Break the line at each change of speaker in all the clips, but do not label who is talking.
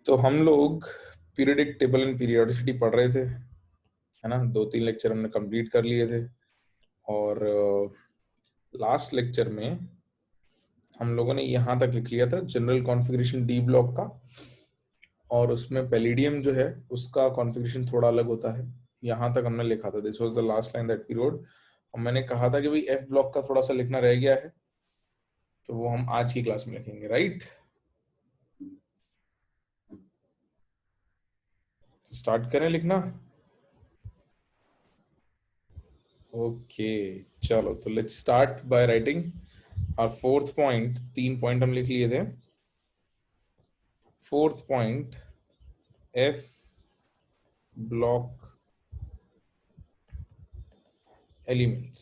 तो हम लोग पीरियडिक टेबल एंड पीरियोडिसिटी पढ़ रहे थे, है ना। 2-3 लेक्चर हमने कंप्लीट कर लिए थे और लास्ट लेक्चर में हम लोगों ने यहाँ तक लिख लिया था जनरल कॉन्फ़िगरेशन डी ब्लॉक का, और उसमें पैलिडियम जो है उसका कॉन्फ़िगरेशन थोड़ा अलग होता है। यहाँ तक हमने लिखा था, this was the last line that we wrote. और मैंने कहा था कि भाई एफ ब्लॉक का थोड़ा सा लिखना रह गया है, तो वो हम आज की क्लास में लिखेंगे, राइट। तो स्टार्ट करें लिखना। ओके चलो, तो लेट्स स्टार्ट बाय राइटिंग और फोर्थ पॉइंट। 3 पॉइंट हम लिख लिए थे। Fourth point, F block elements.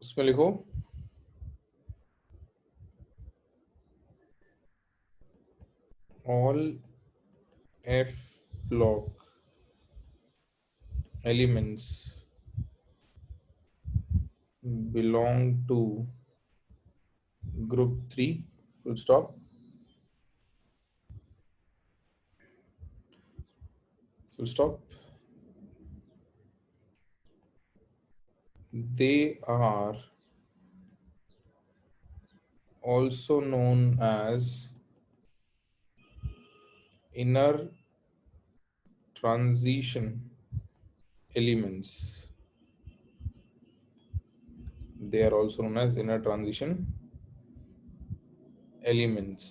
उसमें लिखो all F block elements belong to group 3, full stop. Full stop. They are also known as inner transition elements. They are also known as inner transition elements.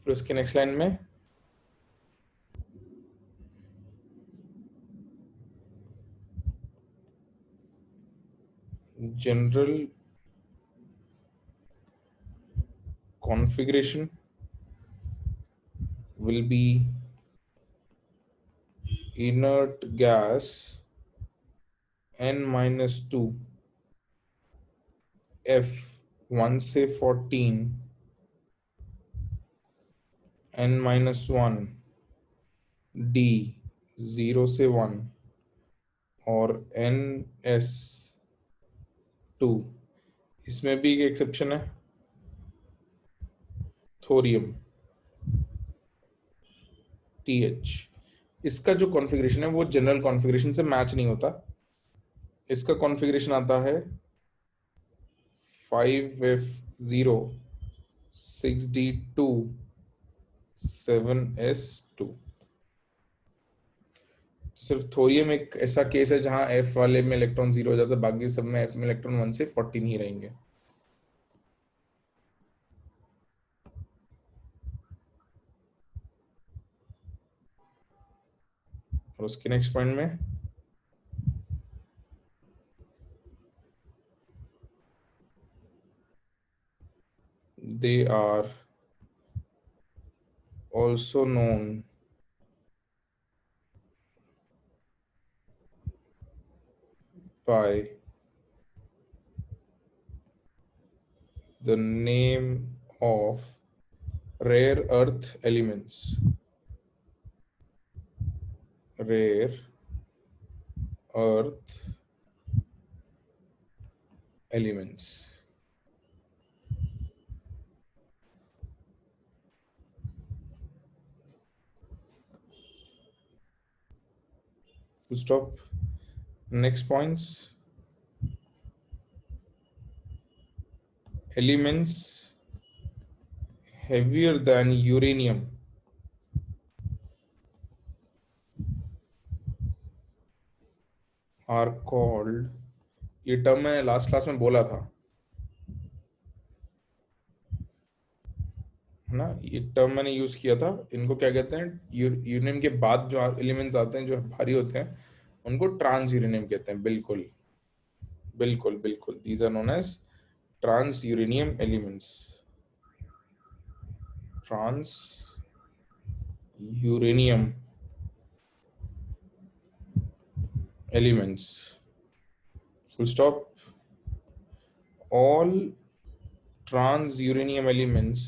फिर उसके next line में general configuration will be inert gas n-2 F 1 से 14 n-1 D 0 से 1 और NS2। इसमें भी एक exception है, थोरियम TH। इसका जो कॉन्फ़िगरेशन है वो जनरल कॉन्फ़िगरेशन से मैच नहीं होता। इसका कॉन्फ़िगरेशन आता है 5F0 6D2 7S2। सिर्फ थोरियम एक ऐसा केस है जहां F वाले में इलेक्ट्रॉन 0 हो जाता है, बाकी सब में F में इलेक्ट्रॉन 1 से 14 ही रहेंगे। और उसके नेक्स्ट पॉइंट में they are also known by the name of rare earth elements. Rare earth elements. Full stop. Next points. Elements heavier than uranium are called, ये टर्म मैंने लास्ट क्लास में बोला था, है ना। ये टर्म मैंने यूज किया था। इनको क्या कहते हैं, यूरेनियम के बाद जो एलिमेंट्स आते हैं जो भारी होते हैं उनको ट्रांस यूरेनियम कहते हैं। बिल्कुल बिल्कुल बिल्कुल, these are known as transuranium elements. Transuranium elements, full stop. All trans uranium elements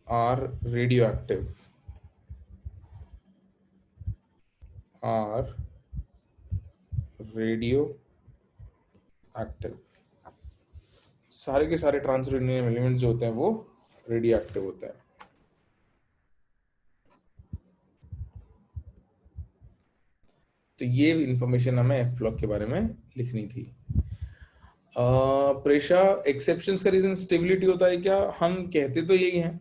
are radioactive. Are radioactive. सारे के सारे ट्रांसरेडियम एलिमेंट्स जो होते हैं वो रेडियो एक्टिव होते हैं। तो ये इंफॉर्मेशन हमें एफ ब्लॉक के बारे में लिखनी थी। प्रेशा, एक्सेप्शंस का रीजन स्टेबिलिटी होता है क्या? हम कहते तो यही हैं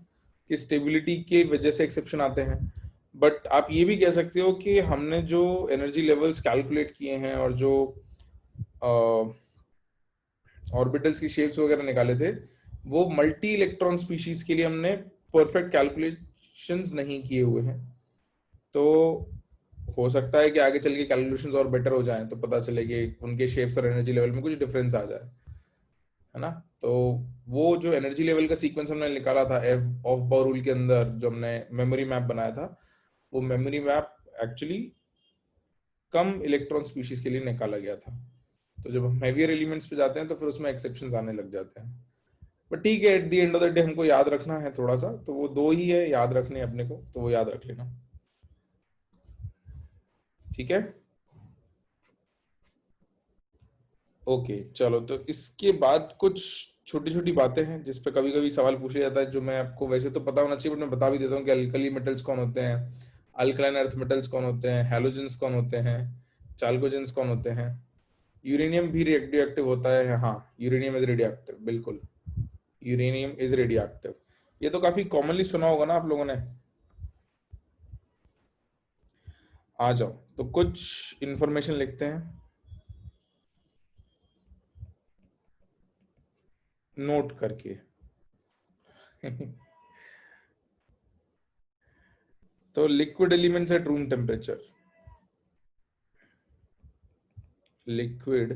कि स्टेबिलिटी के वजह से एक्सेप्शन आते हैं, बट आप ये भी कह सकते हो कि हमने जो एनर्जी लेवल्स कैलकुलेट किए हैं और जो ऑर्बिटल्स की शेप्स वगैरह निकाले थे, वो मल्टी इलेक्ट्रॉन स्पीशीज के लिए हमने परफेक्ट कैलकुलेशंस नहीं किए हुए हैं। तो हो सकता है कि आगे चल के कैलकुलेशंस और बेटर हो जाएं, तो पता चले कि उनके शेप्स और एनर्जी लेवल में कुछ डिफरेंस आ जाए, है ना। तो वो जो एनर्जी लेवल का सीक्वेंस हमने निकाला था एफ ऑफ बाउ रूल के अंदर, जो हमने मेमोरी मैप बनाया था, वो मेमोरी मैप एक्चुअली कम इलेक्ट्रॉन स्पीशीज के लिए निकाला गया था। तो जब हम हेवियर एलिमेंट्स पे जाते हैं तो फिर उसमें एक्सेप्शंस आने लग जाते हैं। बट ठीक है, at the end of the day हमको याद रखना है थोड़ा सा, तो वो दो ही है याद रखने अपने को, तो वो याद रख लेना। ठीक है, ओके चलो। तो इसके बाद कुछ छोटी छोटी बातें हैं जिस पे कभी कभी सवाल पूछा जाता है, जो मैं आपको वैसे तो पता होना चाहिए बट मैं बता भी देता हूँ कि अल्कली मेटल्स कौन होते हैं, अल्कलाइन अर्थ मेटल्स कौन होते हैं, हैलोजेंस कौन होते हैं, चाल्कोजेंस कौन होते हैं। यूरेनियम भी रेडियो एक्टिव होता है, हाँ यूरेनियम इज रेडियो एक्टिव, बिल्कुल यूरेनियम इज रेडियो एक्टिव। ये तो काफी कॉमनली सुना होगा ना आप लोगों ने। आ जाओ, तो कुछ इंफॉर्मेशन लिखते हैं नोट करके। तो liquid elements at room temperature, liquid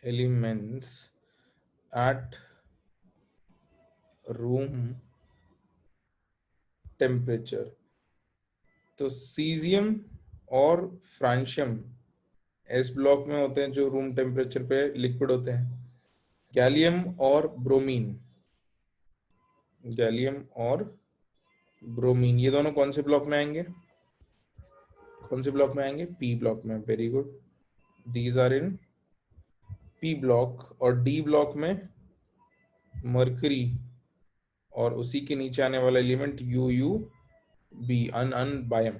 elements at room temperature. तो सीजियम और फ्रांशियम एस ब्लॉक में होते हैं जो रूम टेम्परेचर पे लिक्विड होते हैं। गैलियम और ब्रोमीन, गैलियम और ब्रोमीन ये दोनों कौन से ब्लॉक में आएंगे? कौन से ब्लॉक में आएंगे? पी ब्लॉक में, very good. These are in P block. और डी ब्लॉक में मरकरी और उसी के नीचे आने वाला element U U B, ununbium.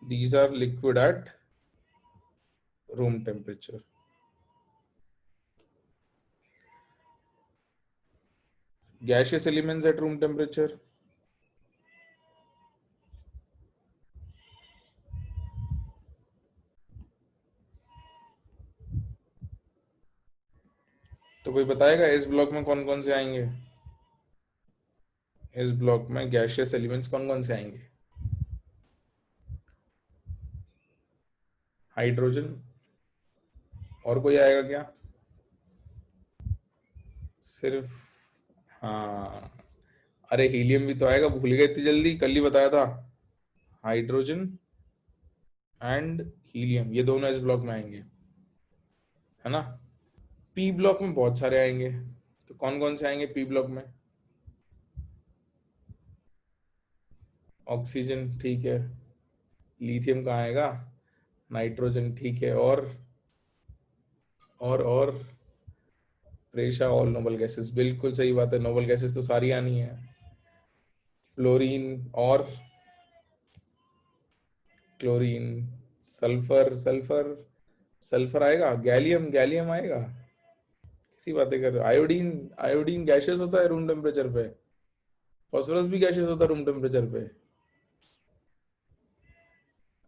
These are liquid at room temperature. Gaseous elements at room temperature, तो कोई बताएगा इस ब्लॉक में कौन कौन से आएंगे? इस ब्लॉक में गैशियस एलिमेंट्स कौन कौन से आएंगे? हाइड्रोजन, और कोई आएगा क्या? सिर्फ, हाँ, अरे हीलियम भी तो आएगा, भूल गए इतनी जल्दी, कल ही बताया था। हाइड्रोजन एंड हीलियम ये दोनों इस ब्लॉक में आएंगे, है ना। पी ब्लॉक में बहुत सारे आएंगे, तो कौन कौन से आएंगे पी ब्लॉक में? ऑक्सीजन ठीक है, लिथियम कहाँ आएगा? नाइट्रोजन ठीक है, और प्रेशा, ऑल नोबल गैसेस, बिल्कुल सही बात है, नोबल गैसेस तो सारी आनी है। फ्लोरीन और क्लोरीन, सल्फर, सल्फर आएगा, गैलियम, गैलियम आएगा। किसी बातें कर रहे हो? आयोडीन, आयोडीन गैसेस होता है रूम टेम्परेचर पे। फास्फोरस भी गैसेस होता है रूम टेम्परेचर पे।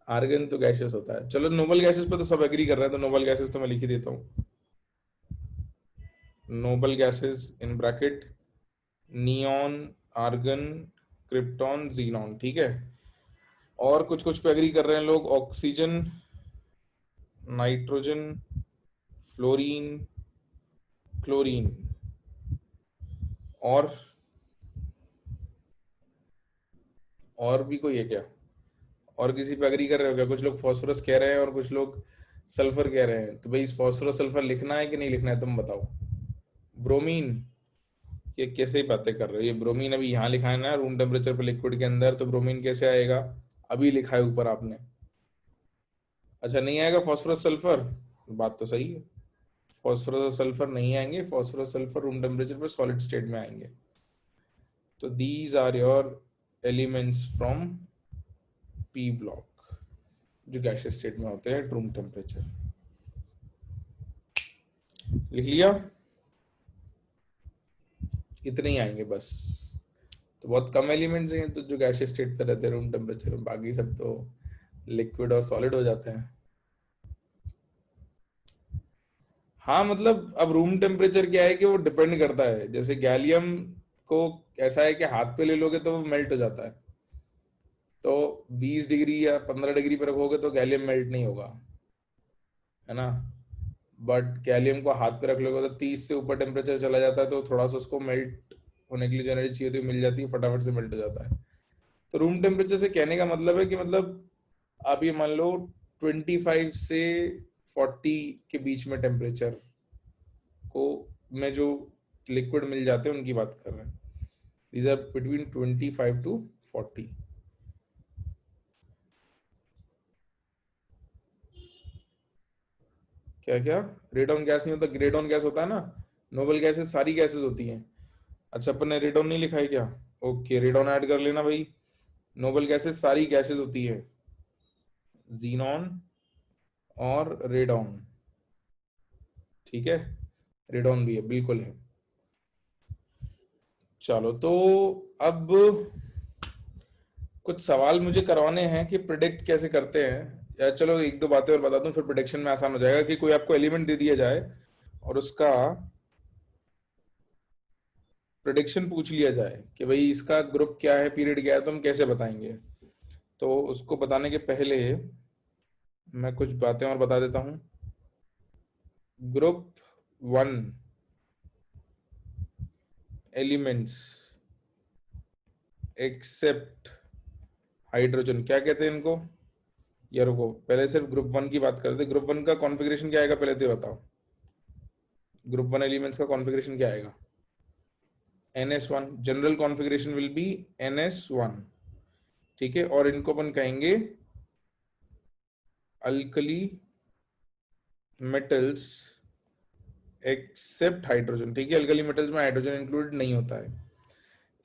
आर्गन तो गैसेस होता है। चलो नोबल गैसेस पे तो सब एग्री कर रहे हैं, तो नोबल गैसेस तो मैं लिख ही देता हूँ। Noble gases in bracket neon, argon, krypton, xenon, ठीक है। और कुछ कुछ पे एग्री कर रहे हैं लोग, ऑक्सीजन, नाइट्रोजन, फ्लोरीन, क्लोरीन, और भी कोई है क्या? और किसी पे एग्री कर रहे हो क्या? कुछ लोग फास्फोरस कह रहे हैं और कुछ लोग सल्फर कह रहे हैं, तो भाई इस फास्फोरस सल्फर लिखना है कि नहीं लिखना है, तुम बताओ। ब्रोमीन, ये कैसे बातें कर रहे हो? ये ब्रोमीन अभी यहाँ लिखा है ना रूम टेम्परेचर पे लिक्विड के अंदर, तो ब्रोमीन कैसे आएगा? अभी लिखा है ऊपर आपने। अच्छा नहीं आएगा फॉस्फोरस सल्फर, बात तो सही है। फॉस्फोरस और सल्फर नहीं आएंगे, फॉस्फोरस सल्फर रूम टेम्परेचर पर सॉलिड स्टेट में आएंगे। तो these are your elements from P block जो गैसियस स्टेट में होते हैं रूम टेम्परेचर। लिख लिया? इतने ही आएंगे बस। तो बहुत कम एलिमेंट्स हैं तो जो गैसियस स्टेट पे रहते हैं रूम टेम्परेचर में, बाकी सब तो लिक्विड और सॉलिड हो जाते हैं। हाँ मतलब अब रूम टेम्परेचर क्या है कि वो डिपेंड करता है, जैसे गैलियम को ऐसा है कि हाथ पे ले लोगे तो वो मेल्ट हो जाता है, तो 20 डिग्री या 15 डिग्री पर रखोगे तो गैलियम मेल्ट नहीं होगा, है ना। बट गैलियम को हाथ पे रख लोगे तो 30 से ऊपर टेम्परेचर चला जाता है, तो थोड़ा सा उसको मेल्ट होने के लिए जो एनर्जी चाहिए होती है मिल जाती है, फटाफट से मेल्ट हो जाता है। तो रूम टेम्परेचर से कहने का मतलब है कि मतलब आप ये मान लो 25 से 40 के बीच में टेम्परेचर को में जो लिक्विड मिल जाते हैं उनकी बात कर रहे हैं। These are between 25 to 40। क्या क्या? रेडॉन गैस नहीं होता, ग्रेडॉन गैस होता है ना। नोबल गैसेस सारी गैसेस होती हैं। अच्छा अपन ने रेडॉन नहीं लिखा है क्या? ओके रेडॉन ऐड कर लेना भाई। नोबल गैसेस सारी गैसेस होती है, जीनॉन और रेडॉन। ठीक है, रेडॉन भी है, बिल्कुल है। चलो तो अब कुछ सवाल मुझे करवाने हैं कि प्रिडिक्ट कैसे करते हैं। या चलो एक दो बातें और बता दूं, फिर प्रिडिक्शन में आसान हो जाएगा। कि कोई आपको एलिमेंट दे दिया जाए और उसका प्रिडिक्शन पूछ लिया जाए कि भाई इसका ग्रुप क्या है, पीरियड क्या है, तो हम कैसे बताएंगे। तो उसको बताने के पहले मैं कुछ बातें और बता देता हूं। Group one elements except hydrogen क्या कहते हैं इनको? यार रुको, पहले सिर्फ ग्रुप वन की बात करते। ग्रुप वन का कॉन्फ़िगरेशन क्या आएगा पहले तो ये बताओ। ग्रुप वन एलिमेंट्स का कॉन्फ़िगरेशन क्या आएगा? NS1, general configuration will be NS1। ठीक है, और इनको अपन कहेंगे अल्कली मेटल्स एक्सेप्ट हाइड्रोजन। ठीक है, अल्कली मेटल्स में हाइड्रोजन इंक्लूडेड नहीं होता है।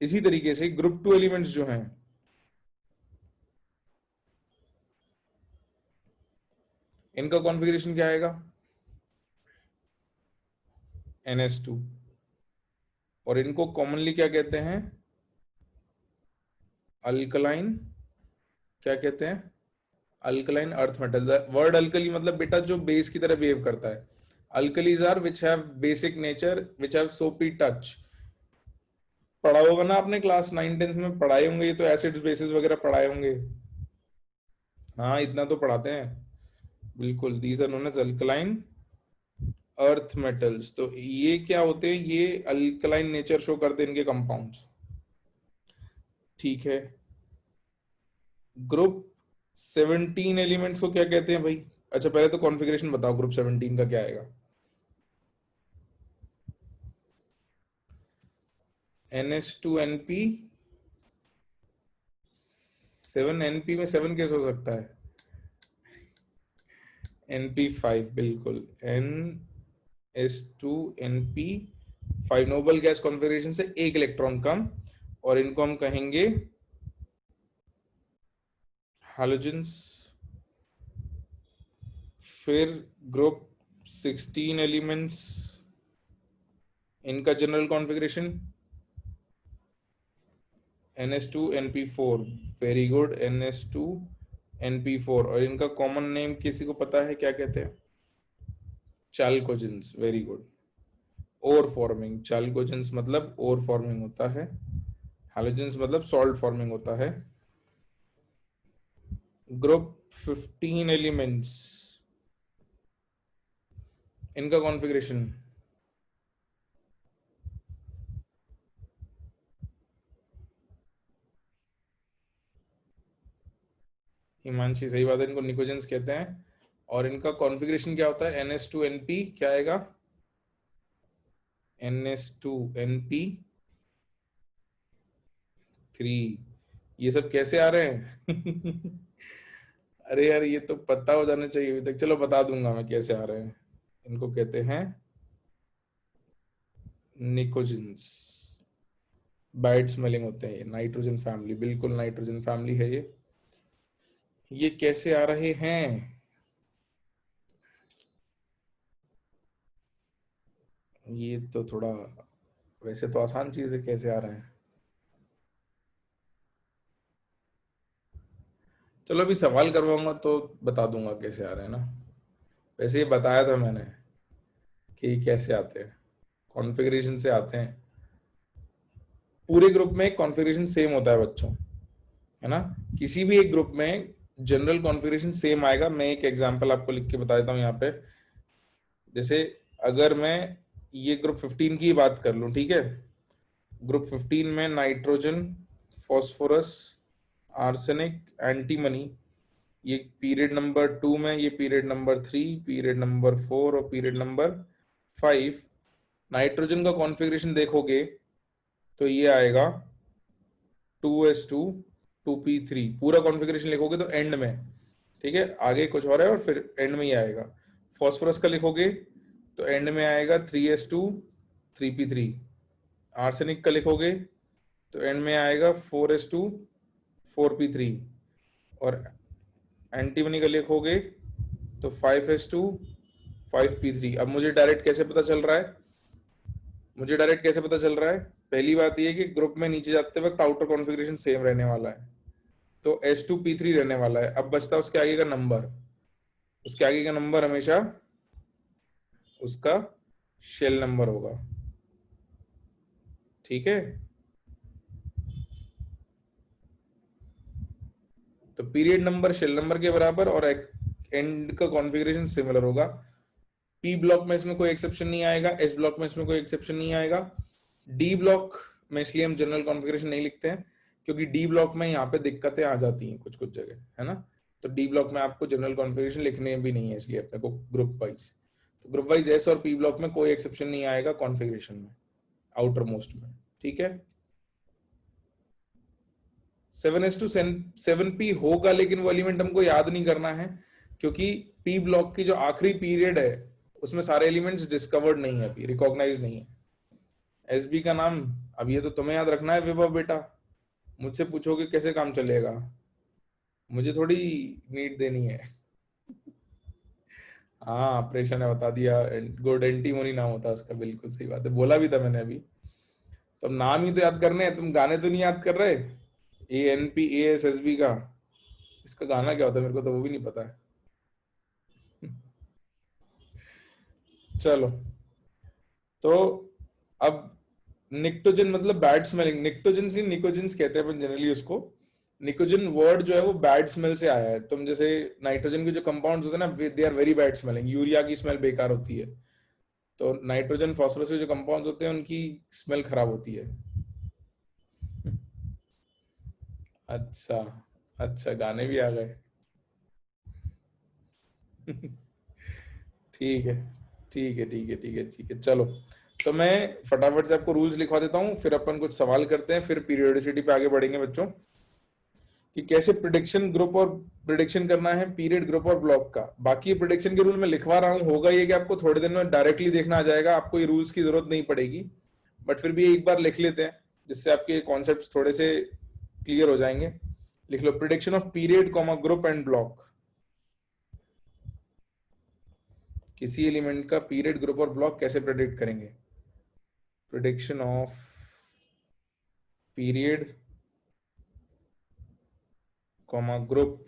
इसी तरीके से ग्रुप टू एलिमेंट्स जो हैं, इनका कॉन्फ़िगरेशन क्या आएगा? NS2। और इनको कॉमनली क्या कहते हैं? अल्कलाइन क्या कहते हैं? Alkaline earth metal. Word alkali मतलब बेटा जो बेस की तरह बिहेव करता है। Alkalis are which have basic nature which have soapy touch. पढ़ा होगा ना आपने, क्लास 9 10 में पढ़ाए होंगे ये तो, एसिड्स बेसिस वगैरह पढ़ाए होंगे। हाँ इतना तो पढ़ाते हैं, बिल्कुल। These are known as alkaline earth metals. तो ये क्या होते हैं? ये अल्कलाइन नेचर शो करते हैं इनके कंपाउंड्स। ठीक है, ग्रुप 17 एलिमेंट्स को क्या कहते हैं भाई? अच्छा पहले तो कॉन्फ़िगरेशन बताओ, ग्रुप 17 का क्या आएगा? NH2NP 7। NP में 7 कैसे हो सकता है? NP5, बिल्कुल। NS2NP5 नोबल गैस कॉन्फ़िगरेशन से एक इलेक्ट्रॉन कम, और इनको हम कहेंगे हैलोजेंस। फिर ग्रुप 16 एलिमेंट्स, इनका general configuration NS2NP4। Very good, NS2NP4। और इनका कॉमन नेम किसी को पता है क्या कहते हैं? चाल्कोजेंस, वेरी गुड। ओर फॉर्मिंग, चाल्कोजेंस मतलब ओर फॉर्मिंग होता है, हैलोजेंस मतलब सॉल्ट फॉर्मिंग होता है। ग्रुप 15 एलिमेंट्स, इनका कॉन्फ़िगरेशन? हिमांशी सही बात है, इनको निकोजेंस कहते हैं। और इनका कॉन्फ़िगरेशन क्या होता है? NS2NP क्या आएगा? NS2NP3। ये सब कैसे आ रहे हैं? अरे यार ये तो पता हो जाना चाहिए अभी तक। चलो बता दूंगा मैं कैसे आ रहे हैं। इनको कहते हैं निकोजिन्स। बैड स्मेलिंग होते हैं ये, नाइट्रोजन फैमिली, बिल्कुल नाइट्रोजन फैमिली है ये। ये कैसे आ रहे हैं? ये तो थोड़ा, वैसे तो आसान चीज है, कैसे आ रहे हैं। चलो अभी सवाल करवाऊंगा तो बता दूंगा कैसे आ रहे हैं ना। वैसे ये बताया था मैंने कि कैसे आते हैं, कॉन्फ़िगरेशन से आते हैं। पूरे ग्रुप में एक कॉन्फ़िगरेशन सेम होता है बच्चों, है ना। किसी भी एक ग्रुप में जनरल कॉन्फ़िगरेशन सेम आएगा। मैं एक एग्जांपल आपको लिख के बता देता हूँ यहाँ पे। जैसे अगर मैं ये ग्रुप 15 की बात कर लूँ, ठीक है। ग्रुप 15 में नाइट्रोजन, फॉस्फोरस, आर्सेनिक, एंटीमनी, ये पीरियड नंबर 2 में, ये पीरियड नंबर 3, पीरियड नंबर 4 और पीरियड नंबर 5। नाइट्रोजन का कॉन्फ़िगरेशन देखोगे तो ये आएगा 2s2 2p3। पूरा कॉन्फ़िगरेशन लिखोगे तो एंड में, ठीक है, आगे कुछ और है और फिर एंड में ही आएगा। फॉस्फोरस का लिखोगे तो एंड में आएगा 3s2 3p3। आर्सेनिक का लिखोगे तो एंड में आएगा 4s2 4p3। और एंटीमनी का लिखोगे तो 5s2 5p3। अब मुझे डायरेक्ट कैसे पता चल रहा है? मुझे डायरेक्ट कैसे पता चल रहा है? पहली बात यह है कि ग्रुप में नीचे जाते वक्त आउटर कॉन्फ़िगरेशन सेम रहने वाला है, तो S2P3 रहने वाला है। अब बचता है उसके आगे का नंबर। उसके आगे का नंबर हमेशा उसका शेल नंबर होगा, ठीक है। तो पीरियड नंबर शेल नंबर के बराबर और एंड का कॉन्फ़िगरेशन सिमिलर होगा। पी ब्लॉक में इसमें कोई एक्सेप्शन नहीं आएगा, एस ब्लॉक में इसमें कोई एक्सेप्शन नहीं आएगा। डी ब्लॉक में इसलिए हम जनरल कॉन्फ़िगरेशन नहीं लिखते हैं क्योंकि डी ब्लॉक में यहाँ पे दिक्कतें आ जाती हैं कुछ कुछ जगह, है ना। तो डी ब्लॉक में आपको जनरल कॉन्फ़िगरेशन लिखने भी नहीं है, इसलिए अपने को ग्रुप वाइज। तो ग्रुप वाइज एस और पी ब्लॉक में कोई एक्सेप्शन नहीं आएगा कॉन्फ़िगरेशन में, आउटर मोस्ट में, ठीक है। 7s to 7p होगा, लेकिन वो एलिमेंट हमको याद नहीं करना है क्योंकि पी ब्लॉक की जो आखिरी पीरियड है उसमें सारे एलिमेंट्स डिस्कवर्ड नहीं है, अभी रिकॉग्नाइज नहीं है। एसबी का नाम, अब ये तो तुम्हें याद रखना है विभव बेटा। मुझसे पूछोगे कैसे काम चलेगा, मुझे थोड़ी नीड देनी है। हाँ ऑपरेशन है, बता दिया। गुड एंटीमोनी नाम होता है उसका, बिल्कुल सही बात है, बोला भी था मैंने अभी। तो अब नाम ही तो याद करने हैं, तुम गाने तो नहीं याद कर रहे। ANPASSB का, इसका गाना क्या होता है मेरे को तो वो भी नहीं पता है। चलो, तो अब निक्टोजन मतलब बैड स्मेलिंग, निक्टोजन से निकोजिन्स कहते हैं अपन जनरली उसको। निकोजिन वर्ड जो है वो बैड स्मेल से आया है। तुम जैसे नाइट्रोजन के जो कंपाउंड्स होते हैं ना, they are very bad smelling. Urea की स्मेल बेकार होती है, तो नाइट्रोजन फॉस्फोरस के जो कंपाउंड्स होते हैं उनकी स्मेल खराब होती है। अच्छा, अच्छा गाने भी आ गए। ठीक है, ठीक है, ठीक है, ठीक है, ठीक है, चलो। तो मैं फटाफट से आपको रूल्स लिखवा देता हूँ, फिर अपन कुछ सवाल करते हैं, फिर पीरियोडिसिटी पे आगे बढ़ेंगे बच्चों, कि कैसे प्रिडिक्शन ग्रुप और प्रिडिक्शन करना है पीरियड ग्रुप और ब्लॉक का। बाकी प्रिडिक्शन के रूल मैं लिखवा रहा हूँ, होगा ये कि आपको थोड़े दिन में डायरेक्टली देखना आ जाएगा, आपको ये रूल्स की जरूरत नहीं पड़ेगी। बट फिर भी एक बार लिख लेते हैं जिससे आपके कॉन्सेप्ट थोड़े से क्लियर हो जाएंगे। लिख लो, prediction of period comma group and block. किसी एलिमेंट का पीरियड ग्रुप और ब्लॉक कैसे प्रेडिक्ट करेंगे? Prediction of period comma group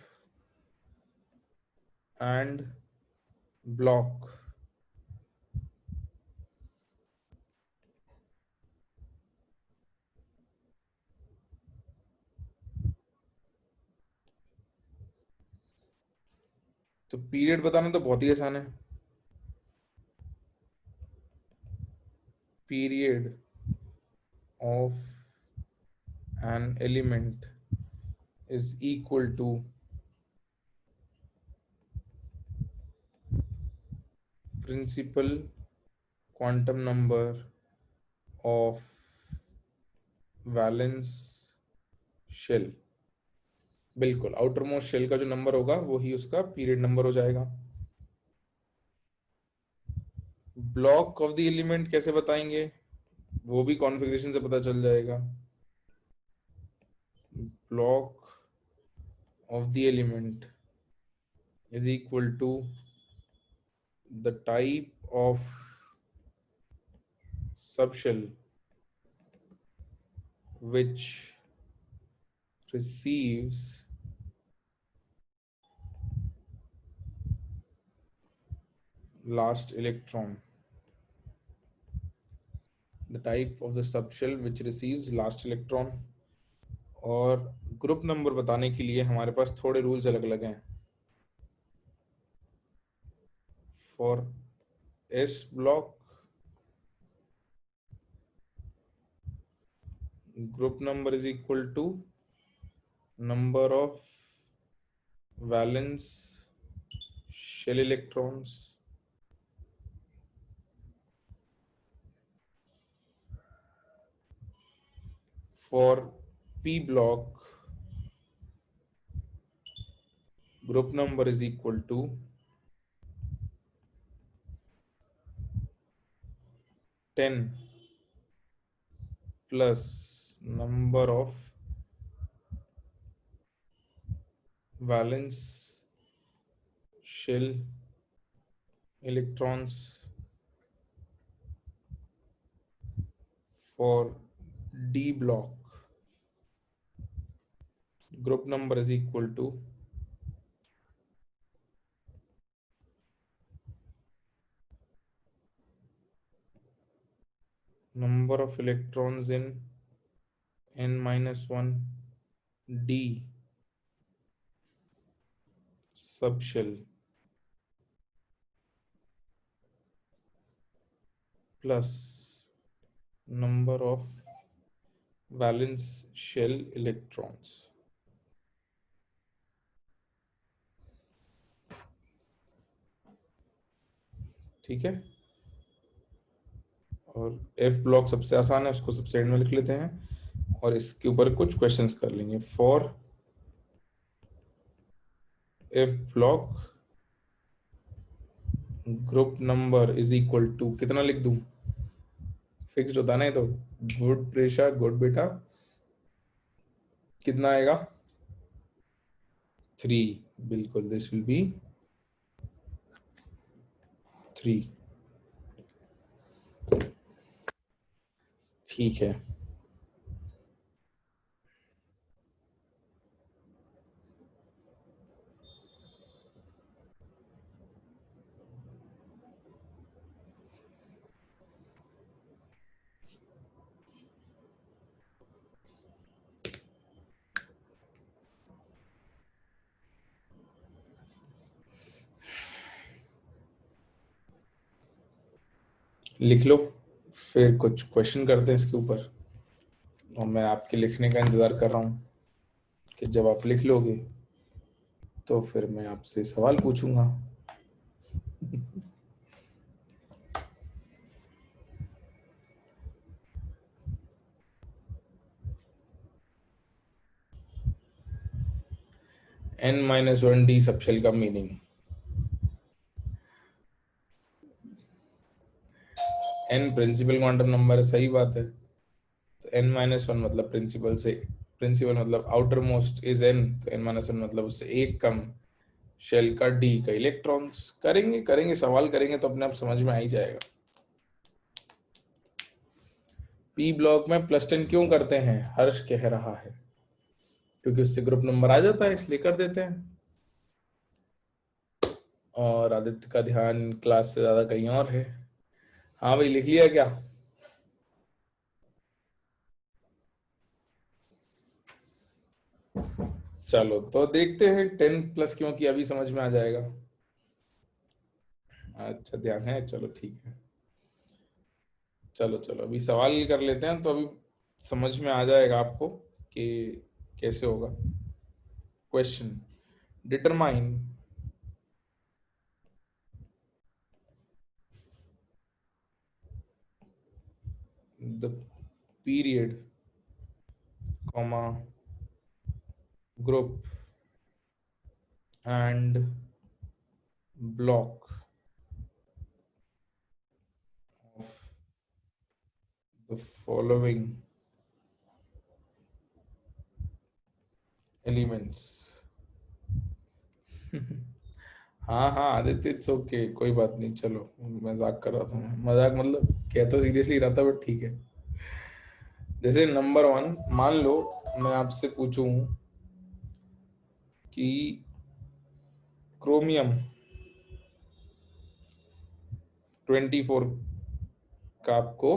and block. तो पीरियड बताना तो बहुत ही आसान है। Period of an element is equal to principal quantum number of valence shell। बिल्कुल, आउटर मोस्ट शेल का जो नंबर होगा वही उसका पीरियड नंबर हो जाएगा। ब्लॉक ऑफ द एलिमेंट कैसे बताएंगे, वो भी कॉन्फ़िगरेशन से पता चल जाएगा। Block of the element is equal to the type of subshell which receives last electron, the type of the subshell which receives last electron। और ग्रुप नंबर बताने के लिए हमारे पास थोड़े रूल्स अलग अलग हैं। For S block, group number is equal to number of valence shell electrons. For P block, group number is equal to ten plus number of valence shell electrons। For D block, group number is equal to number of electrons in n minus 1 D subshell plus number of valence shell electrons। ठीक है, और F block सबसे आसान है, उसको सबसे and में लिख लेते हैं और इसके ऊपर कुछ क्वेश्चंस कर लेंगे। For F block, group number is equal to कितना लिख दूं, फिक्स्ड होता नहीं तो गुड प्रेशर गुड बेटा, कितना आएगा 3। बिल्कुल, दिस विल बी 3। ठीक है, लिख लो, फिर कुछ क्वेश्चन करते हैं इसके ऊपर। और मैं आपके लिखने का इंतजार कर रहा हूँ कि जब आप लिख लोगे तो फिर मैं आपसे सवाल पूछूंगा। n-1d सबशेल का meaning, n principal quantum number है, सही बात है। तो n-1 मतलब प्रिंसिपल से, प्रिंसिपल मतलब आउटर मोस्ट इज n, तो n-1 मतलब उससे एक कम शेल का d का इलेक्ट्रॉन्स। करेंगे करेंगे सवाल करेंगे तो अपने आप समझ में आ ही जाएगा। पी ब्लॉक में +10 क्यों करते हैं, हर्ष कह रहा है क्योंकि उससे ग्रुप नंबर आ जाता है, इसलिए कर देते हैं। और आदित्य का ध्यान क्लास से ज्यादा कहीं और है। हाँ भाई, लिख लिया क्या? चलो तो देखते हैं 10+ क्यों किया, अभी समझ में आ जाएगा। अच्छा ध्यान है, चलो ठीक है। चलो चलो अभी सवाल कर लेते हैं, तो अभी समझ में आ जाएगा आपको कि कैसे होगा। Question, determine the period comma group and block of the following elements. हाँ हाँ आदित्य, इट्स ओके, कोई बात नहीं, चलो मजाक कर रहा था मैं, मजाक मतलब कह तो सीरियसली रहा था, बट ठीक है। जैसे नंबर 1, मान लो मैं आपसे पूछूं कि क्रोमियम 24 का आपको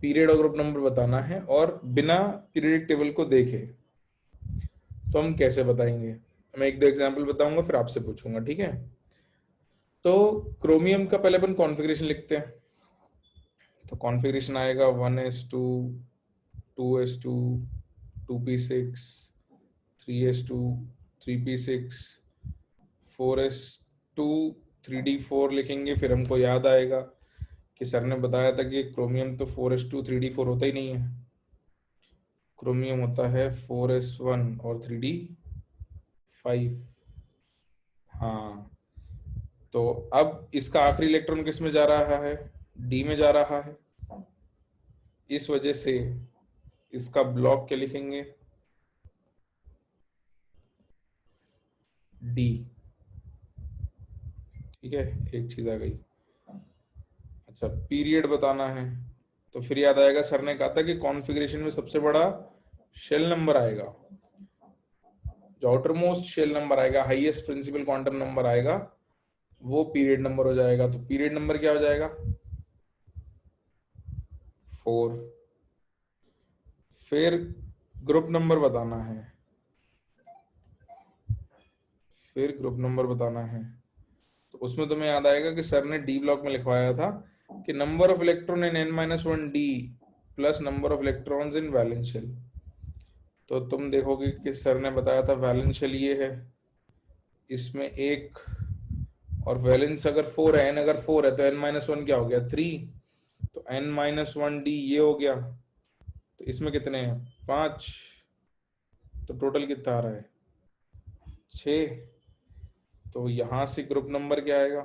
पीरियड और ग्रुप नंबर बताना है, और बिना पीरियडिक टेबल को देखे, तो हम कैसे बताएंगे? मैं एक दो एग्जांपल बताऊंगा, फिर आपसे पूछूंगा, ठीक है? तो क्रोमियम का पहले अपन कॉन्फ़िगरेशन लिखते हैं। तो कॉन्फ़िगरेशन आएगा 1s2, 2s2, 2p6, 3s2, 3p6, 4s2, 3d4 लिखेंगे। फिर हमको याद आएगा कि सर ने बताया था कि क्रोमियम तो 4s2 3d4 होता ही नहीं है, क्रोमियम होता है 4s1 और 3d5। हाँ, तो अब इसका आखिरी इलेक्ट्रॉन किस में जा रहा है? डी में जा रहा है। इस वजह से इसका ब्लॉक क्या लिखेंगे? डी। ठीक है, एक चीज आ गई। अच्छा, पीरियड बताना है, तो फिर याद आएगा सर ने कहा था कि कॉन्फ़िगरेशन में सबसे बड़ा शेल नंबर आएगा, जो आउटर मोस्ट शेल नंबर आएगा, हाईएस्ट प्रिंसिपल क्वांटम नंबर आएगा, वो पीरियड नंबर हो जाएगा। तो पीरियड नंबर क्या हो जाएगा? 4। फिर ग्रुप नंबर बताना है, फिर ग्रुप नंबर बताना है, तो उसमें तुम्हें याद आएगा कि सर ने डी ब्लॉक में लिखवाया था कि number of electron in n-1 D plus number of electrons in valence shell. तो तुम देखोगे कि सर ने बताया था वैलेंस शेल ये है, इसमें एक, और वैलेंस अगर 4 है, n अगर 4 है, तो n-1 क्या हो गया? 3। तो n-1 डी ये हो गया। तो इसमें कितने हैं? 5। तो टोटल कितना आ रहा है? 6। तो यहां से ग्रुप नंबर क्या आएगा?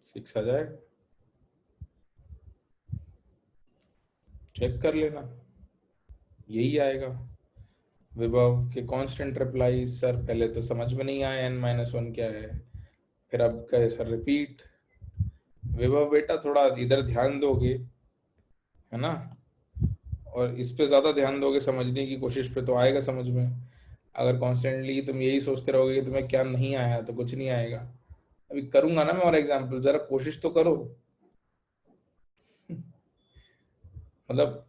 6 आ जाएगा। चेक कर लेना, यही आएगा। विभव के कांस्टेंट रिप्लाई, सर पहले तो समझ में नहीं आया n-1 क्या है, फिर अब कहे सर रिपीट। विभव बेटा थोड़ा इधर ध्यान दोगे, है ना, और इस पे ज्यादा ध्यान दोगे, समझने की कोशिश पे, तो आएगा समझ में। अगर कॉन्स्टेंटली तुम यही सोचते रहोगे कि तुम्हें क्या नहीं आया, तो कुछ नहीं आएगा। अभी करूंगा ना मैं और एग्जाम्पल, जरा कोशिश तो करो। मतलब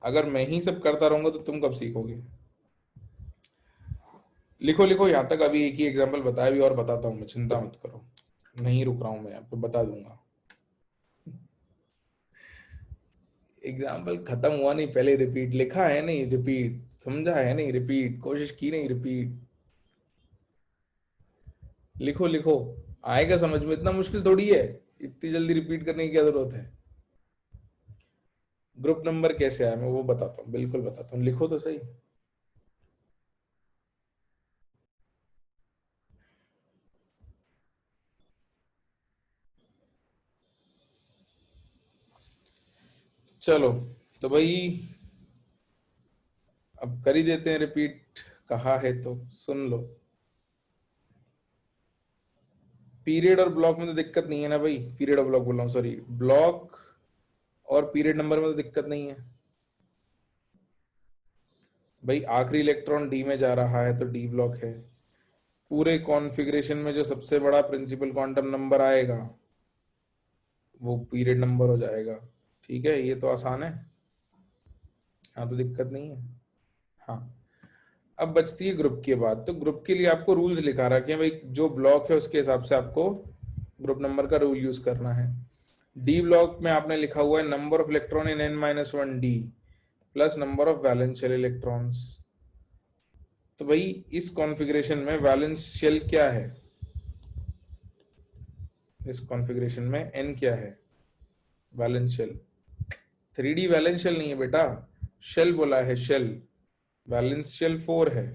अगर मैं ही सब करता रहूंगा तो तुम कब सीखोगे? लिखो लिखो यहाँ तक, अभी एक ही एग्जाम्पल बताया, भी और बताता हूँ मैं, चिंता मत करो, नहीं रुक रहा हूँ मैं, आपको बता दूंगा। एग्जाम्पल खत्म हुआ नहीं, पहले रिपीट, लिखा है नहीं रिपीट, समझा है नहीं रिपीट, कोशिश की नहीं रिपीट। लिखो लिखो, आएगा समझ में, इतना मुश्किल थोड़ी है, इतनी जल्दी रिपीट करने की क्या जरूरत है? ग्रुप नंबर कैसे आया मैं वो बताता हूँ, बिल्कुल बताता हूँ, लिखो तो सही। चलो, तो भाई अब कर ही देते हैं रिपीट, कहा है तो सुन लो। पीरियड और ब्लॉक में तो दिक्कत नहीं है ना भाई, पीरियड और ब्लॉक बोल रहा हूँ, सॉरी, ब्लॉक और पीरियड नंबर में तो दिक्कत नहीं है भाई। आखिरी इलेक्ट्रॉन डी में जा रहा है तो डी ब्लॉक है। पूरे कॉन्फ़िगरेशन में जो सबसे बड़ा प्रिंसिपल क्वांटम नंबर आएगा वो पीरियड नंबर हो जाएगा। ठीक है, ये तो आसान है, हाँ तो दिक्कत नहीं है। हाँ, अब बचती है ग्रुप की बात। तो ग्रुप के लिए आपको रूल्स लिखा रखे हैं भाई, जो ब्लॉक है उसके हिसाब से आपको ग्रुप नंबर का रूल यूज करना है। डी ब्लॉक में आपने लिखा हुआ है number of electron in n-1 D plus number of valence shell electrons. तो भाई इस कॉन्फ़िगरेशन में वैलेंस शेल क्या है? इस कॉन्फ़िगरेशन में n क्या है? Valence shell 3D valence shell नहीं है बेटा, शेल बोला है, शेल। वैलेंस शेल 4 है।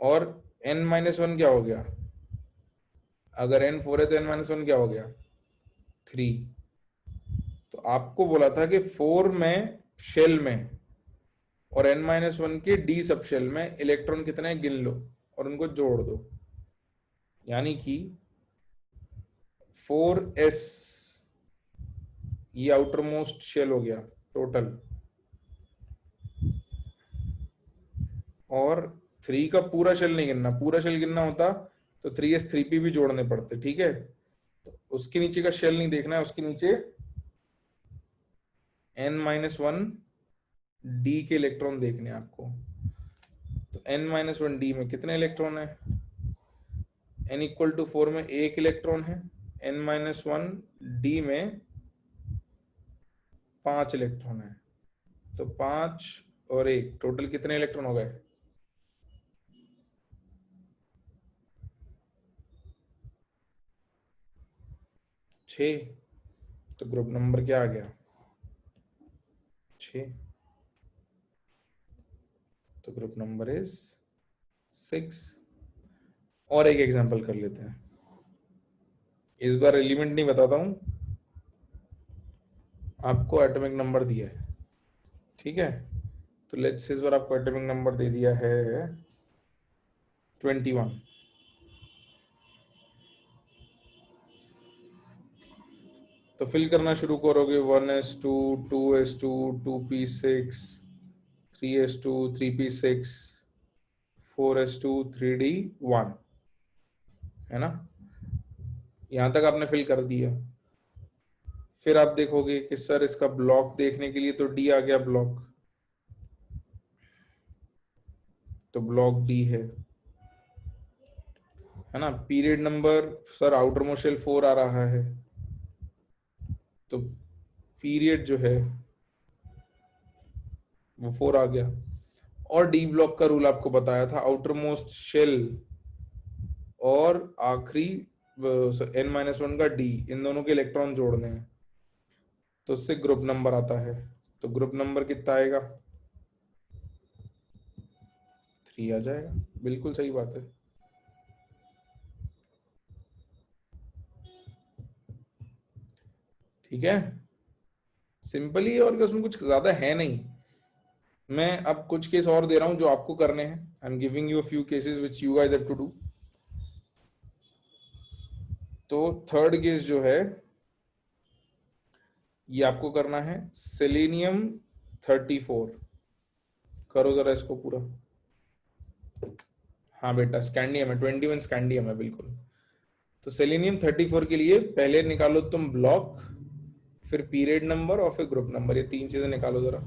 और n-1 क्या हो गया? अगर n 4 है तो n-1 क्या हो गया? 3। तो आपको बोला था कि 4 में शेल में और n-1 के डी सब शेल में इलेक्ट्रॉन कितने हैं गिन लो और उनको जोड़ दो। यानी कि 4s ये आउटर मोस्ट शेल हो गया टोटल, और 3 का पूरा शेल नहीं गिनना, पूरा शेल गिनना होता तो 3s 3p भी जोड़ने पड़ते, ठीक है। तो उसके नीचे का शेल नहीं देखना है, उसके नीचे n-1 डी के इलेक्ट्रॉन देखने हैं आपको। तो n-1 डी में कितने इलेक्ट्रॉन है? n = 4 में एक इलेक्ट्रॉन है, n-1 डी में 5 इलेक्ट्रॉन है। तो 5 और 1 टोटल कितने इलेक्ट्रॉन हो गए? 6। तो ग्रुप नंबर क्या आ गया? 6। तो ग्रुप नंबर इज 6। और एक एग्जांपल कर लेते हैं, इस बार एलिमेंट नहीं बताता हूं, आपको एटॉमिक नंबर दिया है, ठीक है। तो लेट्स इस बार आपको एटॉमिक नंबर दे दिया है 21। तो फिल करना शुरू करोगे, 1s2 2s2 2p6 3s2 3p6 4s2 3d1, है ना। यहां तक आपने फिल कर दिया। फिर आप देखोगे कि सर इसका ब्लॉक देखने के लिए तो डी आ गया ब्लॉक, तो ब्लॉक डी है ना। Period number sir outermost shell 4 आ रहा है, तो पीरियड जो है वो 4 आ गया। और डी ब्लॉक का रूल आपको बताया था, आउटर मोस्ट शेल और आखिरी n-1 का डी, इन दोनों के इलेक्ट्रॉन जोड़ने हैं, तो उससे ग्रुप नंबर आता है। तो ग्रुप नंबर कितना आएगा? 3 आ जाएगा, बिल्कुल सही बात है। ठीक है, सिंपल ही है, और क्या उसमें कुछ ज्यादा है नहीं। मैं अब कुछ केस और दे रहा हूं जो आपको करने हैं। I am giving you a few cases which you guys have to do. तो थर्ड केस जो है ये आपको करना है, सेलेनियम 34। करो जरा इसको पूरा। हाँ बेटा स्कैंडियम है, 21 स्कैंडियम है बिल्कुल। तो सेलेनियम 34 के लिए पहले निकालो तुम ब्लॉक, फिर पीरियड नंबर और फिर ग्रुप नंबर, ये तीन चीजें निकालो जरा।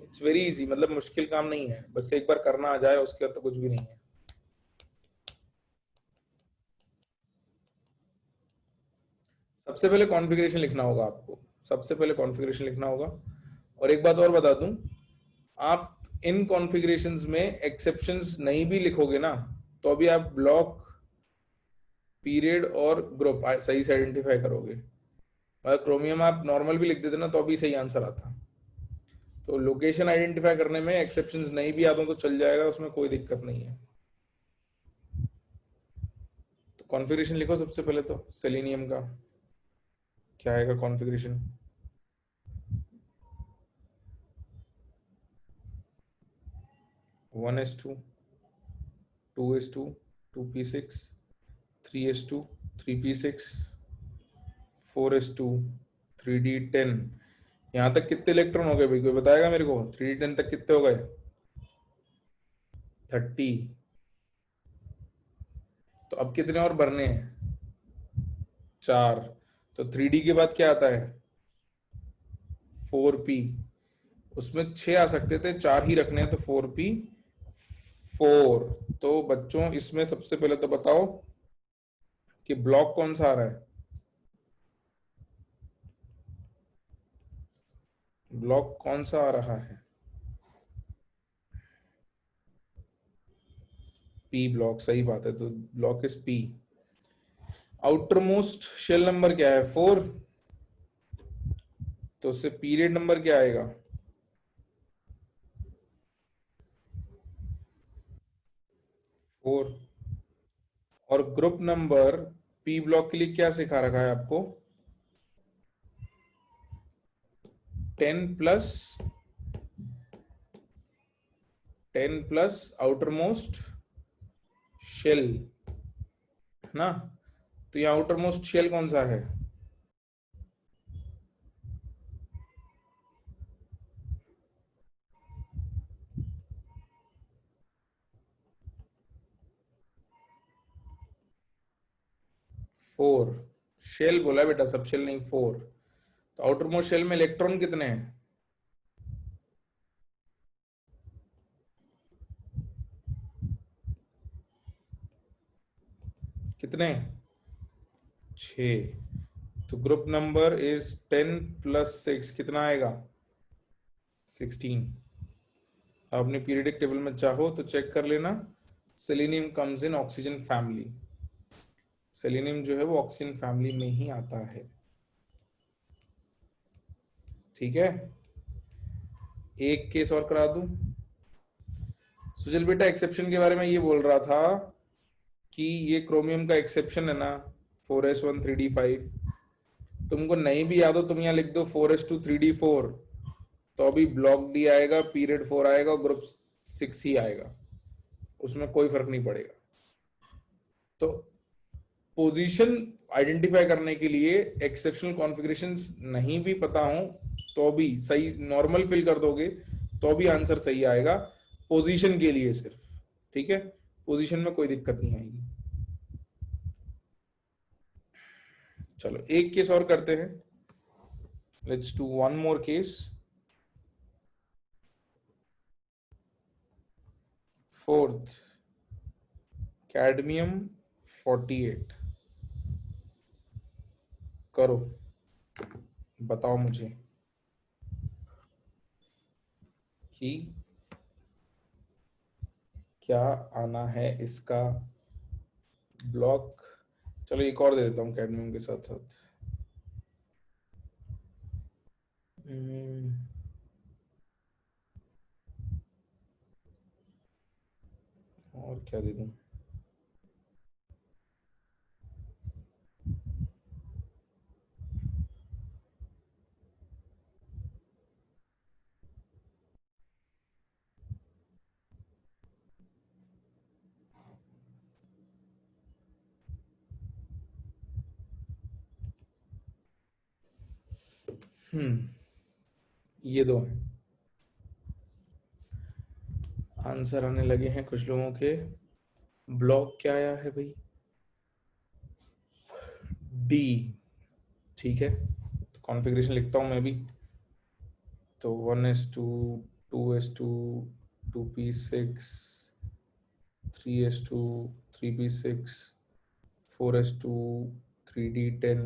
इट्स वेरी इजी, मतलब मुश्किल काम नहीं है, बस एक बार करना आ जाए उसके बाद तो कुछ भी नहीं है। सबसे पहले कॉन्फ़िगरेशन लिखना होगा आपको, सबसे पहले कॉन्फ़िगरेशन लिखना होगा। और एक बात और बता दूं, आप इन कॉन्फ़िगरेशंस में एक्सेप्शंस नहीं भी लिखोगे ना, तो अभी आप ब्लॉक, पीरियड और ग्रुप सही से आइडेंटिफाई करोगे। अगर क्रोमियम आप नॉर्मल भी लिख देते ना तो अभी सही आंसर आता। तो लोकेशन आइडेंटिफाई करने में एक्सेप्शंस नहीं भी आते तो चल जाएगा, उसमें कोई दिक्कत नहीं है। तो कॉन्फ़िगरेशन लिखो सबसे पहले, तो सेलेनियम का क्या आएगा configuration? 1s2 2s2 2p6 3s2 3p6 4s2 3d10। यहां तक कितने इलेक्ट्रॉन हो गए भाई, कोई बताएगा मेरे को? 3d10 तक कितने हो गए? 30। तो अब कितने और भरने हैं? 4। तो 3d के बाद क्या आता है? 4p। उसमें 6 आ सकते थे, 4 ही रखने हैं, तो 4p 4। तो बच्चों इसमें सबसे पहले तो बताओ कि ब्लॉक कौन सा आ रहा है? ब्लॉक कौन सा आ रहा है? पी ब्लॉक, सही बात है, तो block is P. Outermost shell number क्या है? 4। तो उससे पीरियड नंबर क्या आएगा? 4। और ग्रुप नंबर पी ब्लॉक के लिए क्या सिखा रखा है आपको? 10 प्लस आउटर मोस्ट शेल, है ना? तो ये आउटर मोस्ट शेल कौन सा है? फोर। शेल बोला बेटा, सब शेल नहीं, 4। तो आउटर मोस्ट शेल में इलेक्ट्रॉन कितने हैं? कितने? 6। तो ग्रुप नंबर इज 10 + 6, कितना आएगा? 16। आपने पीरियडिक टेबल में चाहो तो चेक कर लेना। Selenium comes in oxygen family. Selenium जो है वो ऑक्सीजन फैमिली में ही आता है। ठीक है, एक केस और करा दूं। सुजल बेटा, एक्सेप्शन के बारे में ये बोल रहा था कि ये क्रोमियम का एक्सेप्शन है ना, 4s1 3d5। तुमको नहीं भी याद हो, तुम यहाँ लिख दो 4s2 3d4, तो अभी ब्लॉक डी आएगा, पीरियड 4 आएगा और ग्रुप 6 ही आएगा, उसमें कोई फर्क नहीं पड़ेगा। तो पोजीशन आइडेंटिफाई करने के लिए एक्सेप्शनल कॉन्फ़िगरेशंस नहीं भी पता हो तो भी सही, नॉर्मल फिल कर दोगे तो भी आंसर सही आएगा, पोजीशन के लिए सिर्फ। ठीक है, पोजीशन में कोई दिक्कत नहीं आएगी। चलो एक केस और करते हैं। Let's do one more case. Fourth, cadmium 48। करो, बताओ मुझे कि क्या आना है इसका ब्लॉक। चलो एक और दे देता हूँ कैडमियम के साथ साथ। और क्या दे दूँ? ये दो हैं। आंसर आने लगे हैं कुछ लोगों के। ब्लॉक क्या आया है भाई? डी। ठीक है, तो कॉन्फ़िगरेशन लिखता हूँ मैं भी। तो 1s2, 2s2, 2p6, 3s2, 3p6, 4s2, 3d10,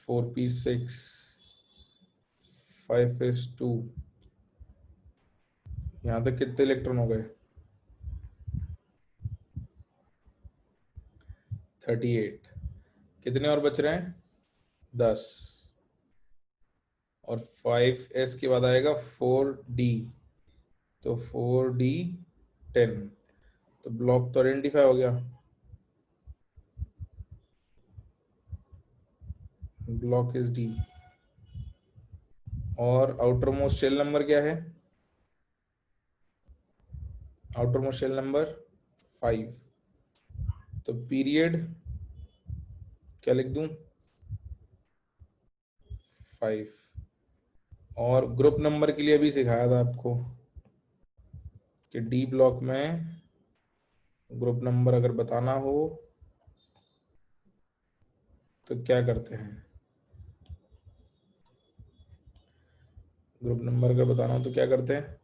4p6, 5s2। यहाँ तक कितने इलेक्ट्रॉन हो गए? 38। कितने और बच रहे हैं? 10। और 5s के बाद आएगा 4d, तो 4d10। तो ब्लॉक तो आइडेंटिफाई हो गया। Block is D. और आउटर मोस्ट शेल नंबर क्या है? Outermost shell number 5। तो पीरियड क्या लिख दूं? 5। और ग्रुप नंबर के लिए भी सिखाया था आपको कि डी ब्लॉक में ग्रुप नंबर अगर बताना हो तो क्या करते हैं? ग्रुप नंबर अगर बताना हो तो क्या करते हैं?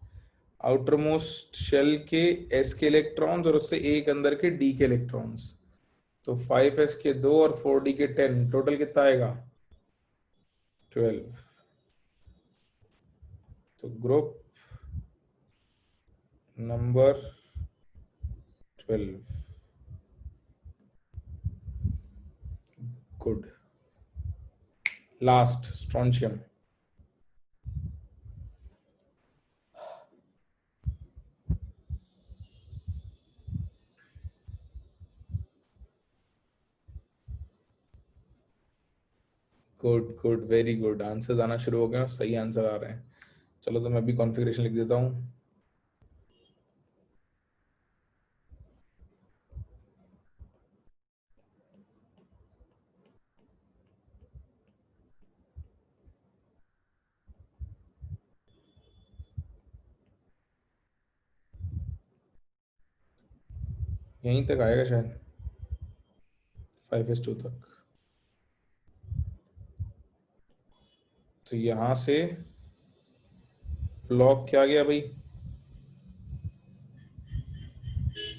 आउटर मोस्ट शेल के एस के इलेक्ट्रॉन्स और उससे एक अंदर के डी के इलेक्ट्रॉन्स। तो 5s के 2 और 4d के 10, टोटल कितना आएगा? 12। तो group number 12। Good. Last, strontium. Good good, very good, answer आना शुरू हो गए, सही आंसर आ रहे हैं। चलो तो मैं भी कॉन्फ़िगरेशन लिख देता हूँ। यहीं तक आएगा शायद, 5:2 तक। तो यहाँ से ब्लॉक क्या गया भाई,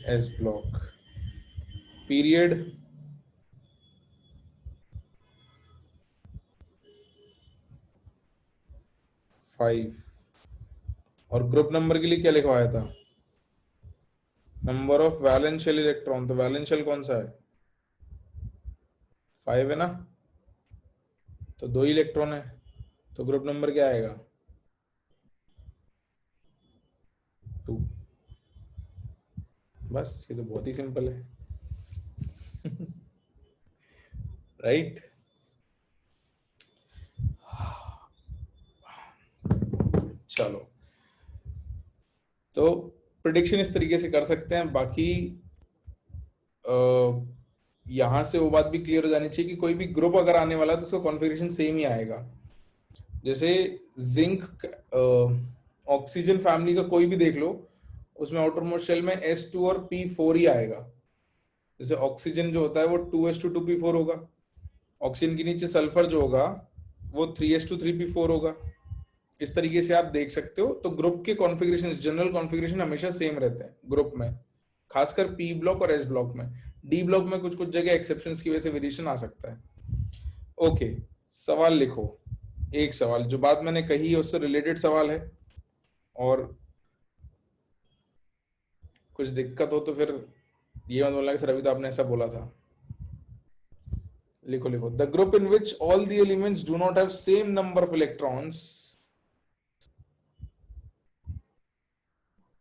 एस ब्लॉक, पीरियड 5, और ग्रुप नंबर के लिए क्या लिखवाया था, number of valence shell electron. तो वैलेंस शेल कौन सा है, 5 है ना, तो 2 ही इलेक्ट्रॉन है, तो ग्रुप नंबर क्या आएगा, 2। बस ये तो बहुत ही सिंपल है, राइट। चलो, तो प्रिडिक्शन इस तरीके से कर सकते हैं। बाकी यहां से वो बात भी क्लियर हो जानी चाहिए कि कोई भी ग्रुप अगर आने वाला है तो उसका कॉन्फ़िगरेशन सेम ही आएगा। जैसे जिंक, ऑक्सीजन फैमिली का कोई भी देख लो, उसमें आउटर मोस्ट शेल में S2 और P4 ही आएगा। जैसे ऑक्सीजन जो होता है वो 2s2 2p4 होगा, ऑक्सीजन के नीचे सल्फर जो होगा वो 3s2 3p4 होगा। इस तरीके से आप देख सकते हो। तो ग्रुप के कॉन्फ़िगरेशन, जनरल कॉन्फ़िगरेशन हमेशा सेम रहते हैं ग्रुप में, खासकर पी ब्लॉक और एस ब्लॉक में। डी ब्लॉक में कुछ कुछ जगह एक्सेप्शंस की वजह से वेरिएशन आ सकता है। ओके, सवाल लिखो। एक सवाल जो बात मैंने कही है उससे रिलेटेड सवाल है, और कुछ दिक्कत हो तो फिर ये मत बोलना कि सर अभी तो आपने ऐसा बोला था। लिखो लिखो, the group in which all the elements do not have same number of electrons,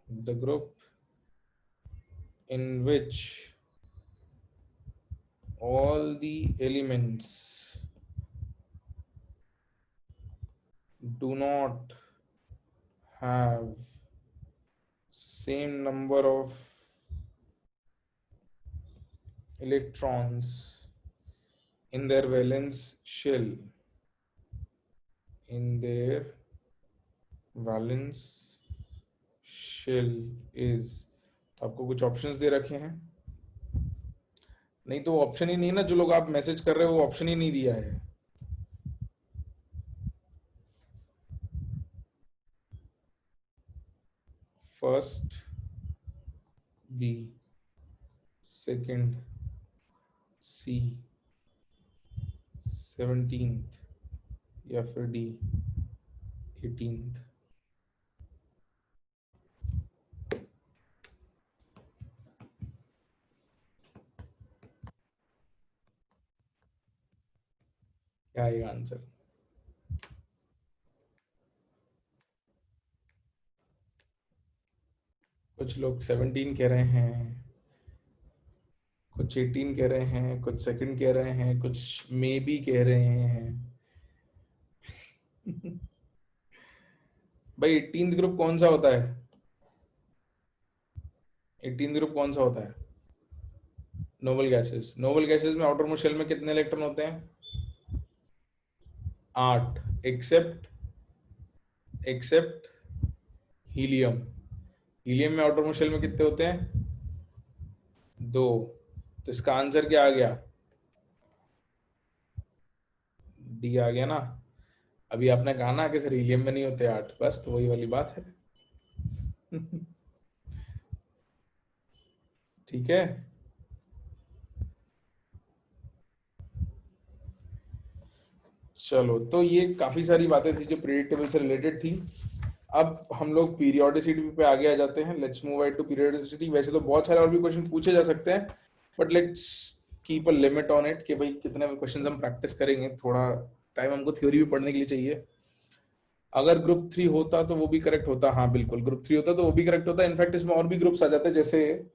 the group in which all the elements do not have same number of electrons in their valence shell, in their valence shell is, तो आपको कुछ options दे रखे हैं। नहीं तो option ही नहीं ना, जो लोग आप मैसेज कर रहे हो वो ऑप्शन ही नहीं दिया है। फर्स्ट बी, सेकंड सी, 17th, या फिर डी 18th। क्या आएगा आंसर, कुछ लोग 17 कह रहे हैं, कुछ 18 कह रहे हैं, कुछ सेकंड कह रहे हैं, कुछ मे बी कह रहे हैं। भाई 18th ग्रुप कौन सा होता है, 18th ग्रुप कौन सा होता है, नोबल गैसेस। नोबल गैसेस में आउटर मोस्ट शेल में कितने इलेक्ट्रॉन होते हैं, 8, एक्सेप्ट हीलियम। हीलियम में आउटर मोस्ट शेल में कितने होते हैं, 2। तो इसका आंसर क्या आ गया, डी आ गया ना। अभी आपने कहा ना कि सर हीलियम में नहीं होते 8, बस तो वही वाली बात है। ठीक है, चलो तो ये काफी सारी बातें थी जो प्रेडिक्टेबल से रिलेटेड थी। अब हम लोग पीरियोडिसिटी पे आगे आ जाते हैं। Let's move ahead to periodicity. वैसे तो बहुत सारे और भी क्वेश्चन पूछे जा सकते हैं, but let's keep a limit on it कि भाई कितने क्वेश्चंस हम प्रैक्टिस करेंगे। थोड़ा टाइम हमको थ्योरी भी पढ़ने के लिए चाहिए। अगर ग्रुप 3 होता तो वो भी करेक्ट होता, हाँ बिल्कुल ग्रुप 3 होता तो वो भी करेक्ट होता। इनफैक्ट इसमें और भी ग्रुप्स आ जाते, जैसे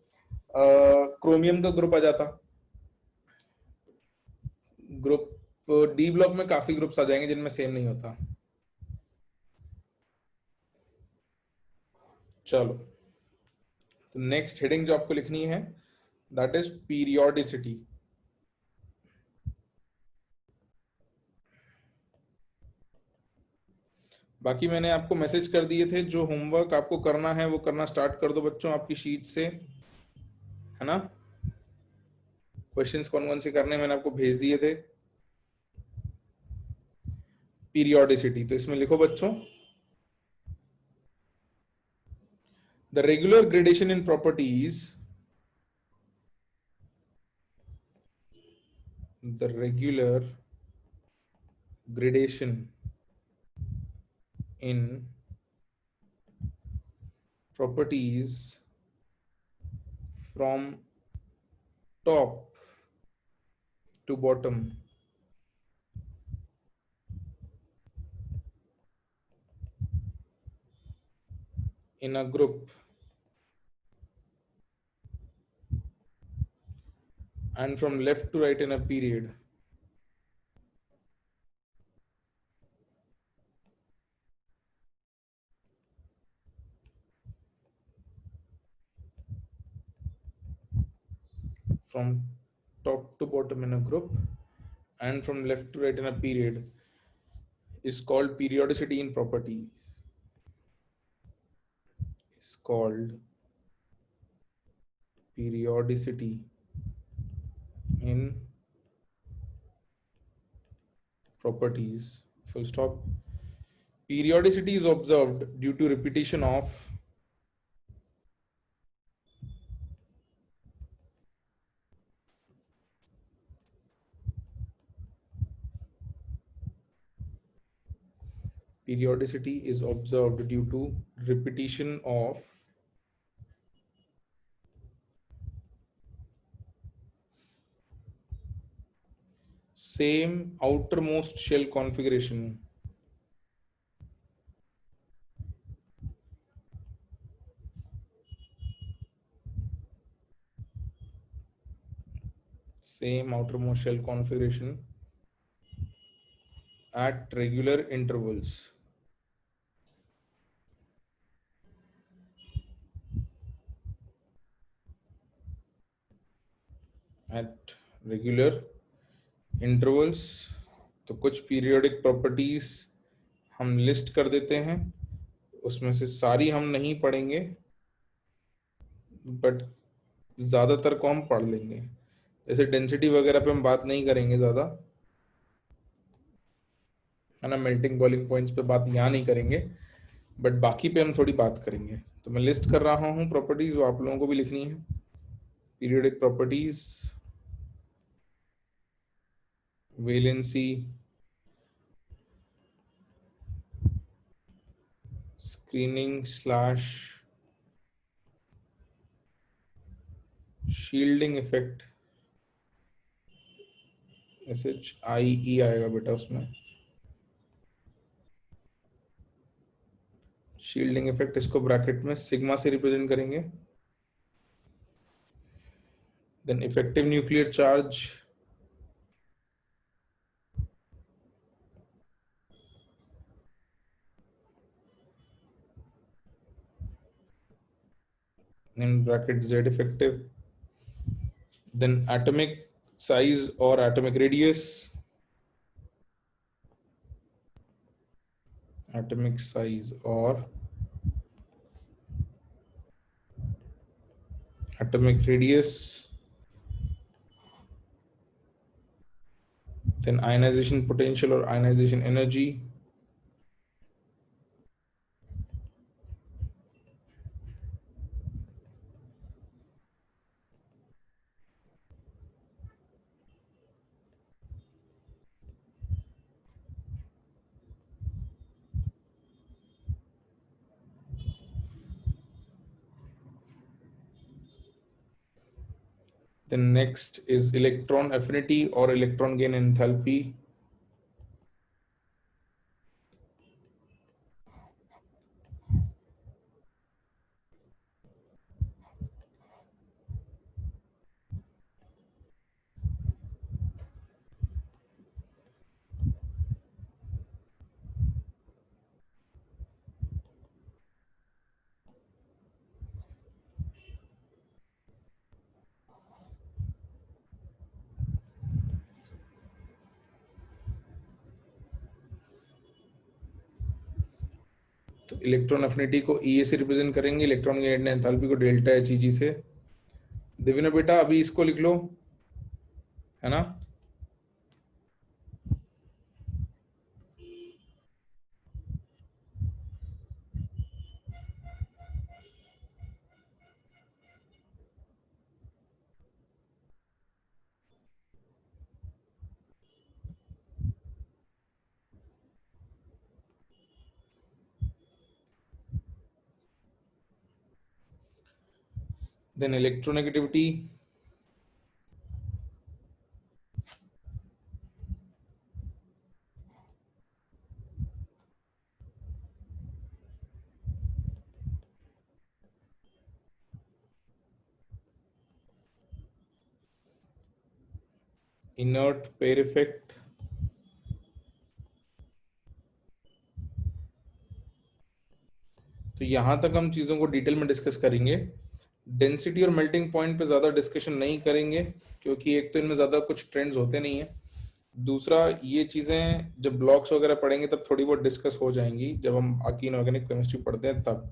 क्रोमियम का ग्रुप आ जाता, ग्रुप तो डी ब्लॉक में काफी ग्रुप्स आ जाएंगे जिनमें सेम नहीं होता। चलो, तो नेक्स्ट हेडिंग जो आपको लिखनी है दैट इज पीरियोडिसिटी। बाकी मैंने आपको मैसेज कर दिए थे, जो होमवर्क आपको करना है वो करना स्टार्ट कर दो बच्चों आपकी शीट से, है ना। क्वेश्चंस कौन कौन से करने मैंने आपको भेज दिए थे। पीरियोडिसिटी, तो इसमें लिखो बच्चों, the regular gradation in properties, the regular gradation in properties from top to bottom in a group and from left to right in a period from top to bottom in a group and from left to right in a period is called periodicity in properties, is called periodicity in properties, full stop. Periodicity is observed due to repetition of periodicity is observed due to repetition of same outermost shell configuration same outermost shell configuration at regular intervals, at regular intervals। तो कुछ periodic properties हम list कर देते हैं, उसमें से सारी हम नहीं पढ़ेंगे बट ज्यादातर को हम पढ़ लेंगे। जैसे डेंसिटी वगैरह पे हम बात नहीं करेंगे ज्यादा, है ना, मेल्टिंग बॉइलिंग पॉइंट्स पे बात यहाँ नहीं करेंगे, बट बाकी पे हम थोड़ी बात करेंगे। तो मैं लिस्ट कर रहा हूँ प्रॉपर्टीज, वो आप लोगों को भी लिखनी है। Periodic properties, valency, screening slash shielding effect, SHIE आएगा बेटा उसमें, शील्डिंग इफेक्ट, इसको ब्रैकेट में सिग्मा से रिप्रेजेंट करेंगे। Then effective nuclear charge, in bracket Z effective, then atomic size or atomic radius, atomic size or atomic radius, then ionization potential or ionization energy, then next is electron affinity or electron gain enthalpy, तो electron affinity को E से represent करेंगे, electron की net enthalpy को delta H E G से। देविना बेटा अभी इसको लिख लो, है ना। Then electronegativity, inert pair effect, तो यहां तक हम चीजों को डिटेल में डिस्कस करेंगे। डेंसिटी और मेल्टिंग पॉइंट पे ज्यादा डिस्कशन नहीं करेंगे, क्योंकि एक तो इनमें ज्यादा कुछ ट्रेंड्स होते नहीं है, दूसरा ये चीजें जब ब्लॉक्स वगैरह पढ़ेंगे तब थोड़ी बहुत डिस्कस हो जाएंगी, जब हम बाकी इनऑर्गेनिक केमिस्ट्री पढ़ते हैं तब।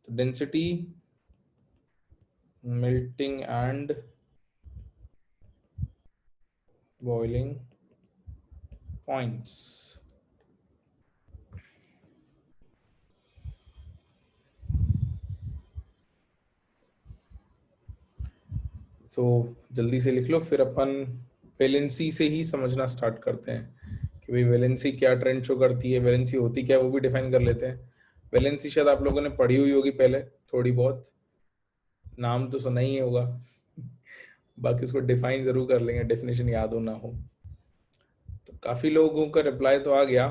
तो density, melting and boiling points. तो जल्दी से लिख लो, फिर अपन वैलेंसी से ही समझना स्टार्ट करते हैं कि भाई वैलेंसी क्या ट्रेंड शो करती है, वैलेंसी होती क्या है, वो भी डिफाइन कर लेते हैं। वैलेंसी शायद आप लोगों ने पढ़ी हुई होगी पहले थोड़ी बहुत, नाम तो सुना ही होगा, बाकी उसको डिफाइन जरूर कर लेंगे, डेफिनेशन याद हो ना हो। तो काफी लोगों का रिप्लाई तो आ गया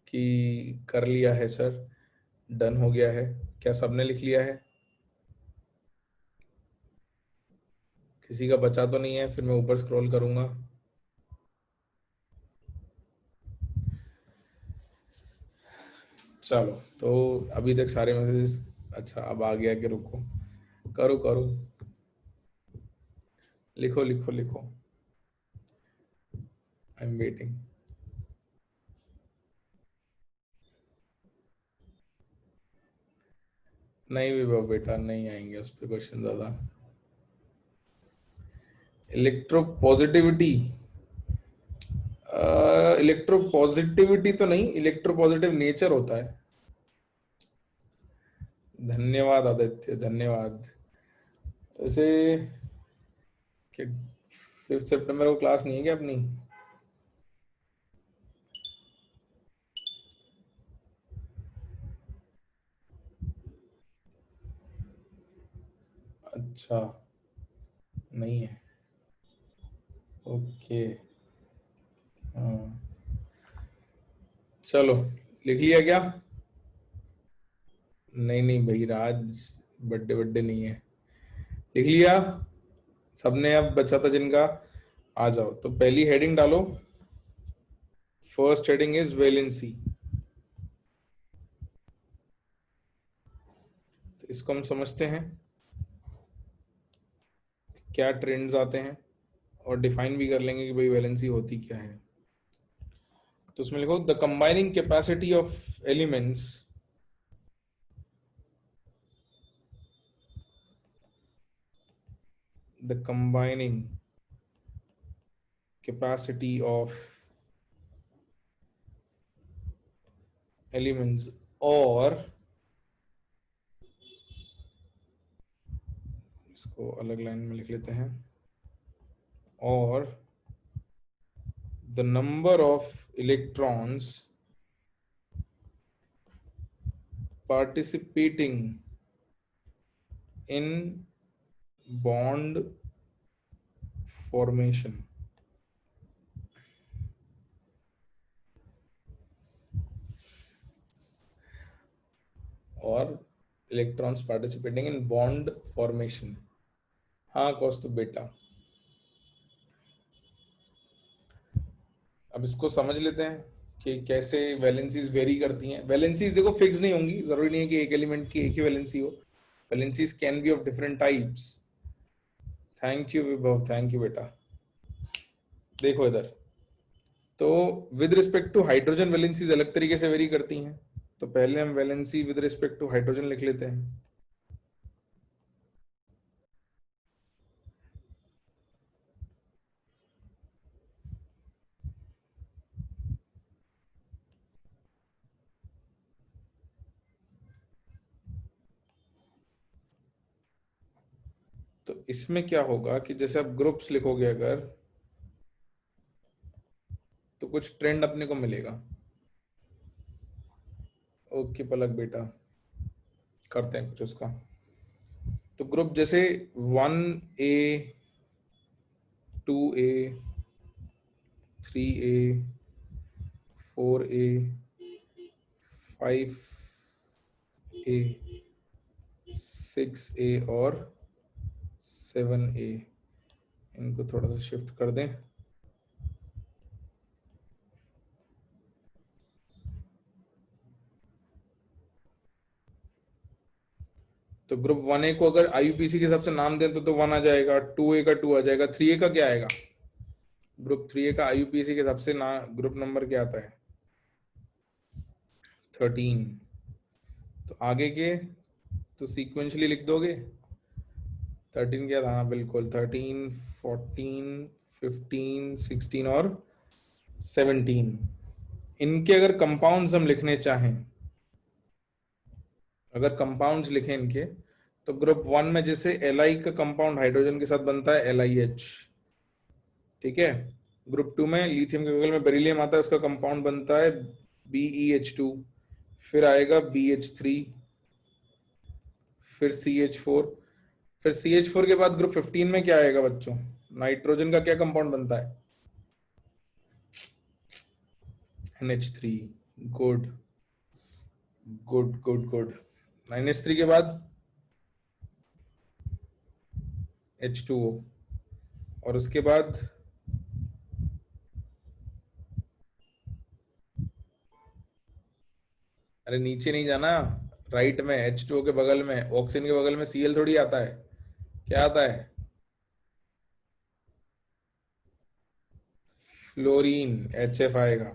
कि कर लिया है सर, डन हो गया है। क्या सबने लिख लिया है? किसी का बचा तो नहीं है? फिर मैं ऊपर स्क्रॉल करूंगा। चलो, तो अभी तक सारे मैसेजेस, अच्छा अब आ गया कि रुको, करो करो, लिखो लिखो लिखो, आई एम वेटिंग। नहीं विभव बेटा, नहीं आएंगे उस पर क्वेश्चन ज्यादा। इलेक्ट्रो पॉजिटिविटी, इलेक्ट्रो पॉजिटिविटी तो नहीं, इलेक्ट्रो पॉजिटिव नेचर होता है। धन्यवाद आदित्य, धन्यवाद। वैसे कि 5 सितंबर को क्लास नहीं है क्या अपनी? अच्छा, नहीं है, ओके। हाँ, चलो, लिख लिया क्या? नहीं नहीं भाई राज, बर्थडे बर्थडे नहीं है। लिख लिया सबने? अब बचा था जिनका, आ जाओ। तो पहली हेडिंग डालो, फर्स्ट हेडिंग इज वैलेंसी। तो इसको हम समझते हैं क्या ट्रेंड्स आते हैं, और डिफाइन भी कर लेंगे कि भाई वैलेंसी होती क्या है। तो उसमें लिखो the combining capacity of elements, the combining capacity of elements, और इसको अलग लाइन में लिख लेते हैं, और the number of electrons participating in bond formation, और electrons participating in bond formation। हाँ कौस्तुभ बेटा, अब इसको समझ लेते हैं कि कैसे वैलेंसीज वेरी करती हैं। वैलेंसीज देखो फिक्स नहीं होंगी, जरूरी नहीं है कि एक एलिमेंट की एक ही वैलेंसी हो, valencies can be of different types. Thank you Vibhav, thank you बेटा। देखो इधर, तो with respect to hydrogen valencies अलग तरीके से वेरी करती हैं, तो पहले हम valency with respect to hydrogen लिख लेते हैं। तो इसमें क्या होगा कि जैसे आप ग्रुप्स लिखोगे अगर, तो कुछ ट्रेंड अपने को मिलेगा। ओके पलक बेटा, करते हैं कुछ उसका। तो ग्रुप जैसे 1A, 2A, 3A, 4A, 5A, 6A और 7A, इनको थोड़ा सा शिफ्ट कर दें। तो ग्रुप 1A को अगर IUPAC के हिसाब से नाम दें तो 1 आ जाएगा, 2A का 2 आ जाएगा, 3A का क्या आएगा? ग्रुप 3A का IUPAC के हिसाब से ना ग्रुप नंबर क्या आता है? 13। तो आगे के तो सीक्वेंशली लिख दोगे। 13 क्या था? हाँ बिल्कुल, 13, 14, 15, 16 और 17। इनके अगर कंपाउंड्स हम लिखने चाहें, अगर कंपाउंड्स लिखें इनके, तो ग्रुप 1 में जैसे Li का कंपाउंड हाइड्रोजन के साथ बनता है LiH, ठीक है। ग्रुप 2 में लिथियम के बगल में बेरिलियम आता है, उसका कंपाउंड बनता है BeH2, फिर आएगा BH3, फिर CH4, फिर CH4 के बाद ग्रुप 15 में क्या आएगा बच्चों? नाइट्रोजन का क्या कंपाउंड बनता है? NH3। Good good good good. NH3 के बाद H2O, और उसके बाद अरे नीचे नहीं जाना, राइट में H2O के बगल में, ऑक्सीजन के बगल में Cl थोड़ी आता है, क्या आता है? फ्लोरीन, HF आएगा,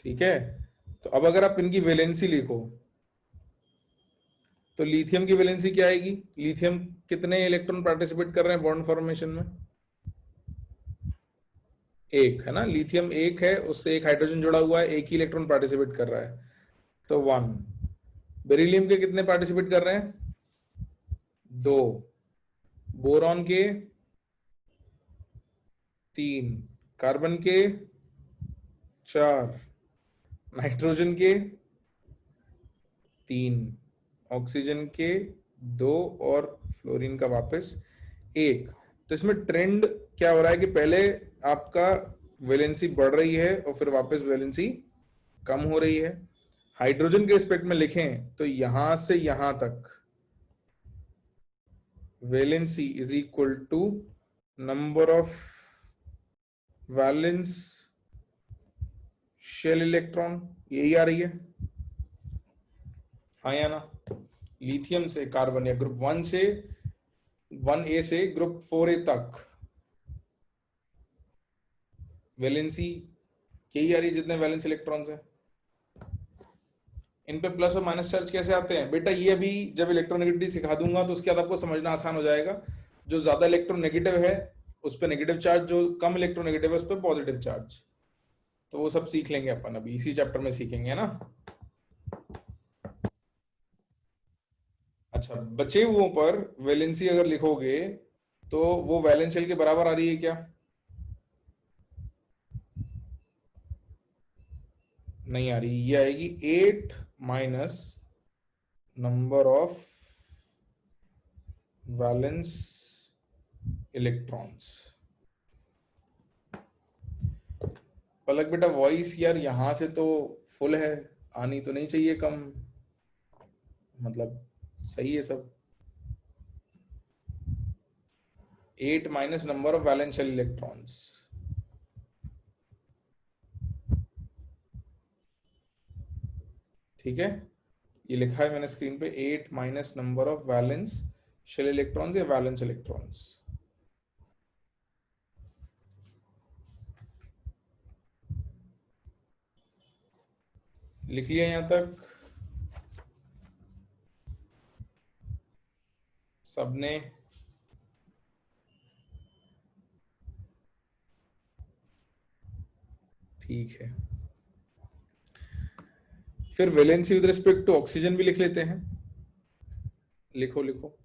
ठीक है। तो अब अगर आप इनकी वैलेंसी लिखो, तो लिथियम की वैलेंसी क्या आएगी? लिथियम कितने इलेक्ट्रॉन पार्टिसिपेट कर रहे हैं बॉन्ड फॉर्मेशन में? एक है ना, लिथियम एक है, उससे एक हाइड्रोजन जुड़ा हुआ है, एक ही इलेक्ट्रॉन पार्टिसिपेट कर रहा है, तो 1। बेरिलियम के कितने पार्टिसिपेट कर रहे हैं? 2। बोरॉन के 3, कार्बन के 4, नाइट्रोजन के 3, ऑक्सीजन के 2 और फ्लोरीन का वापस 1। तो इसमें ट्रेंड क्या हो रहा है कि पहले आपका वैलेंसी बढ़ रही है और फिर वापस वैलेंसी कम हो रही है। हाइड्रोजन के रिस्पेक्ट में लिखें तो यहां से यहां तक valency is equal to number of valence shell electron, यही आ रही है, हाँ या ना? लिथियम से कार्बन या ग्रुप 1 से 1A से ग्रुप 4A तक वैलेंसी यही आ रही है, जितने वैलेंस इलेक्ट्रॉन्स हैं। इन पे प्लस और माइनस चार्ज कैसे आते हैं बेटा? ये अभी जब इलेक्ट्रोनेगेटिविटी सिखा दूंगा तो उसके बाद आपको समझना आसान हो जाएगा। जो ज्यादा इलेक्ट्रोनेगेटिव है उस पर नेगेटिव चार्ज, जो कम इलेक्ट्रोनेगेटिव है उस पर पॉजिटिव चार्ज। तो वो सब सीख लेंगे अपन, अभी इसी चैप्टर में सीखेंगे ना। अच्छा, बचे हुओं पर वैलेंसी अगर लिखोगे तो वो वैलेंस शेल के बराबर आ रही है क्या? नहीं आ रही, ये आएगी 8 minus number of valence electrons. Palak बेटा वॉइस यार यहाँ से तो फुल है, आनी तो नहीं चाहिए कम, मतलब सही है सब। 8 minus number of valential electrons, ठीक है। ये लिखा है मैंने स्क्रीन पे, 8 minus number of valence shell electrons या वैलेंस इलेक्ट्रॉन्स। लिख लिया यहां तक सबने? ठीक है, फिर valency with respect to oxygen भी लिख लेते हैं। लिखो लिखो।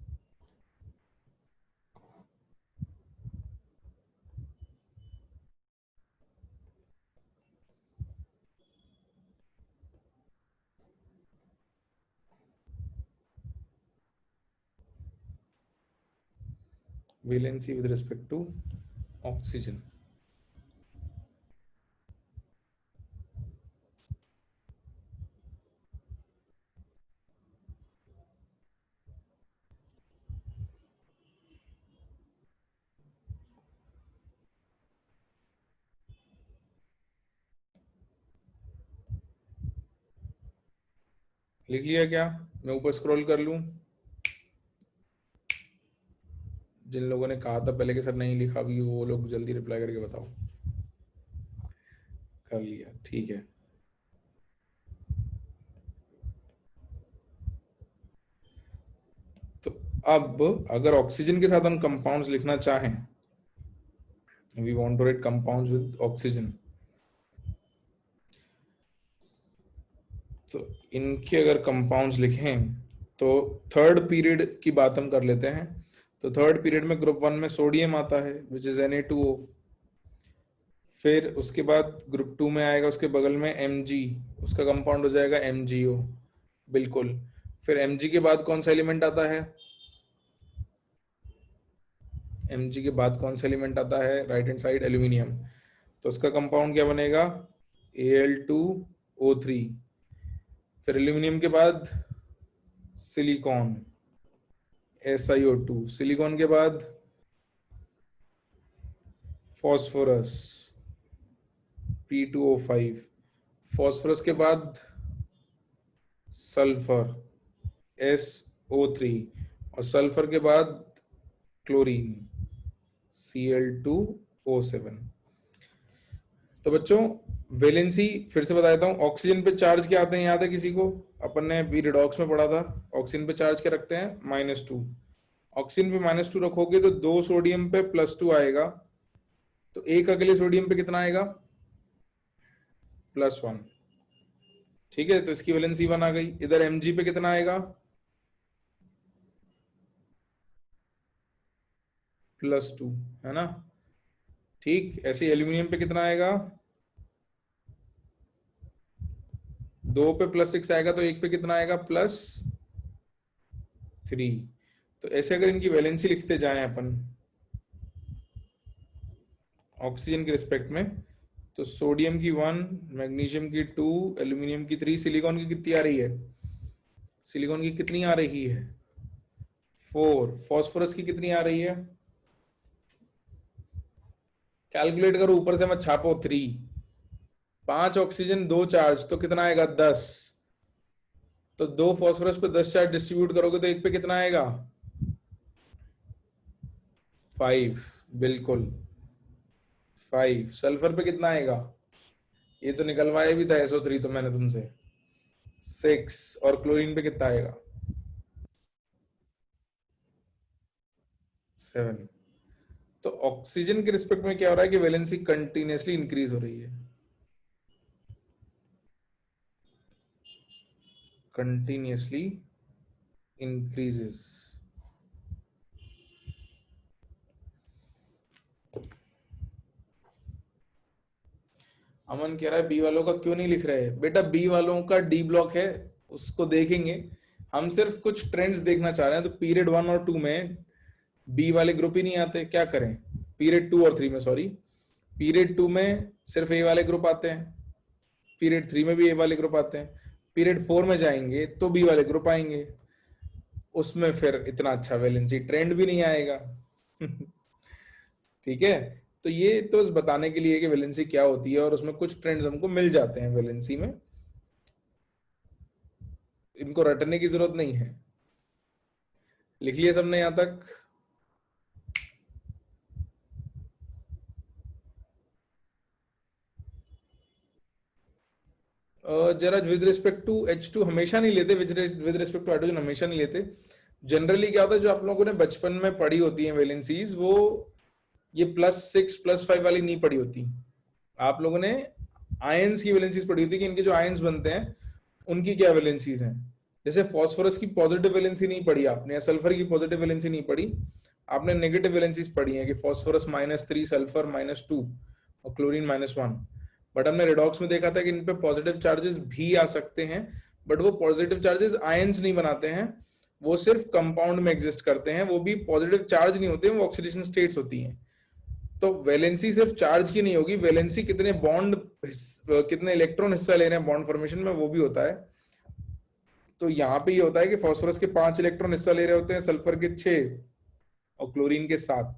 Valency with respect to oxygen. लिख लिया क्या? मैं ऊपर स्क्रॉल कर लूं? जिन लोगों ने कहा था पहले कि सर नहीं लिखा भी, वो लोग जल्दी रिप्लाई करके बताओ। कर लिया, ठीक है। तो अब अगर ऑक्सीजन के साथ हम कंपाउंड्स लिखना चाहें, we want to write compounds with oxygen, तो इनके अगर कंपाउंड्स लिखें तो थर्ड पीरियड की बात हम कर लेते हैं। तो थर्ड पीरियड में ग्रुप वन में सोडियम आता है विच इज Na2O। फिर उसके बाद ग्रुप टू में आएगा उसके बगल में Mg, उसका कंपाउंड हो जाएगा MgO। बिल्कुल। फिर Mg के बाद कौन सा एलिमेंट आता है? Mg के बाद कौन सा एलिमेंट आता है राइट हैंड साइड? एल्यूमिनियम। तो उसका कंपाउंड क्या बनेगा? Al2O3। फिर एल्यूमिनियम के बाद सिलिकॉन, SiO2। सिलिकॉन के बाद फॉस्फोरस, P2O5। फॉस्फोरस के बाद सल्फर, SO3। और सल्फर के बाद क्लोरीन, Cl2O7। तो बच्चों वैलेंसी फिर से बता देता हूं, ऑक्सीजन पे चार्ज क्या आते हैं याद है किसी को? अपन ने भी रिडॉक्स में पढ़ा था। ऑक्सीजन पे चार्ज क्या रखते हैं? -2। ऑक्सीजन पे -2 रखोगे तो 2 सोडियम पे +2 आएगा, तो एक अगले सोडियम पे कितना आएगा? +1। ठीक है, तो इसकी वैलेंसी 1 आ गई। इधर Mg पे कितना आएगा? +2, है ना? ठीक, ऐसे एल्यूमिनियम पे कितना आएगा? 2 पे +6 आएगा, तो एक पे कितना आएगा? +3। तो ऐसे अगर इनकी वैलेंसी लिखते जाएं अपन ऑक्सीजन के रिस्पेक्ट में, तो सोडियम की 1, मैग्नीशियम की 2, एल्यूमिनियम की 3, सिलिकॉन की कितनी आ रही है? सिलिकॉन की कितनी आ रही है? 4। फॉस्फोरस की कितनी आ रही है? कैलकुलेट करो, ऊपर से मत छापो। 3। 5 ऑक्सीजन 2 चार्ज, तो कितना आएगा? 10। तो 2 फॉस्फोरस पे 10 चार्ज डिस्ट्रीब्यूट करोगे तो एक पे कितना आएगा? 5। बिल्कुल 5। सल्फर पे कितना आएगा? ये तो निकलवाया भी था SO3 तो मैंने तुमसे, 6। और क्लोरीन पे कितना आएगा? 7। तो ऑक्सीजन के रिस्पेक्ट में क्या हो रहा है कि वैलेंसी कंटिन्यूअसली इंक्रीज हो रही है, कंटिन्यूअसली इंक्रीजेस। अमन कह रहा है बी वालों का क्यों नहीं लिख रहे? बेटा बी वालों का डी ब्लॉक है, उसको देखेंगे। हम सिर्फ कुछ ट्रेंड्स देखना चाह रहे हैं। तो पीरियड 1 और 2 में बी वाले ग्रुप ही नहीं आते, क्या करें? पीरियड 2 और 3 में, सॉरी, पीरियड 2 में सिर्फ ए वाले ग्रुप आते हैं, पीरियड 3 में भी ए वाले ग्रुप आते हैं, पीरियड 4 में जाएंगे तो बी वाले ग्रुप आएंगे, उसमें फिर इतना अच्छा वैलेंसी ट्रेंड भी नहीं आएगा। ठीक है, तो ये तो बस बताने के लिए कि वैलेंसी क्या होती है और उसमें कुछ ट्रेंड्स हमको मिल जाते हैं वैलेंसी में, इनको रटने की जरूरत नहीं है। लिख लिया सबने यहां तक? जरा विद रिस्पेक्ट टू H2 हमेशा नहीं लेते, विद रिस्पेक्ट टू हाइड्रोजन हमेशा नहीं लेते। जनरली क्या होता है, जो आप लोगों ने बचपन में पढ़ी होती है वैलेंसीज, वो ये +6 +5 वाली नहीं पढ़ी होती। आप लोगों ने आयंस की वैलेंसीज पढ़ी होती कि इनके जो आयंस बनते हैं उनकी क्या वैलेंसीज हैं। जैसे फॉस्फोरस की पॉजिटिव वैलेंसी नहीं पढ़ी आपने, या सल्फर की पॉजिटिव वैलेंसी नहीं पढ़ी, आपने नेगेटिव वैलेंसीज पढ़ी है कि फॉस्फोरस -3, सल्फर -2 और क्लोरीन -1। बट हमने रिडॉक्स में देखा था कि इन पे पॉजिटिव चार्जेस भी आ सकते हैं, बट वो पॉजिटिव चार्जेस आयंस नहीं बनाते हैं, वो सिर्फ कंपाउंड में एग्जिस्ट करते हैं, वो भी पॉजिटिव चार्ज नहीं होते हैं, वो ऑक्सीडेशन स्टेट्स होती हैं। तो वैलेंसी सिर्फ चार्ज की नहीं होगी, वैलेंसी कितने बॉन्ड, कितने इलेक्ट्रॉन हिस्सा ले रहे हैं बॉन्ड फॉर्मेशन में, वो भी होता है। तो यहाँ पे ये होता है कि फास्फोरस के 5 इलेक्ट्रॉन हिस्सा ले रहे होते हैं, सल्फर के 6 और क्लोरीन के 7।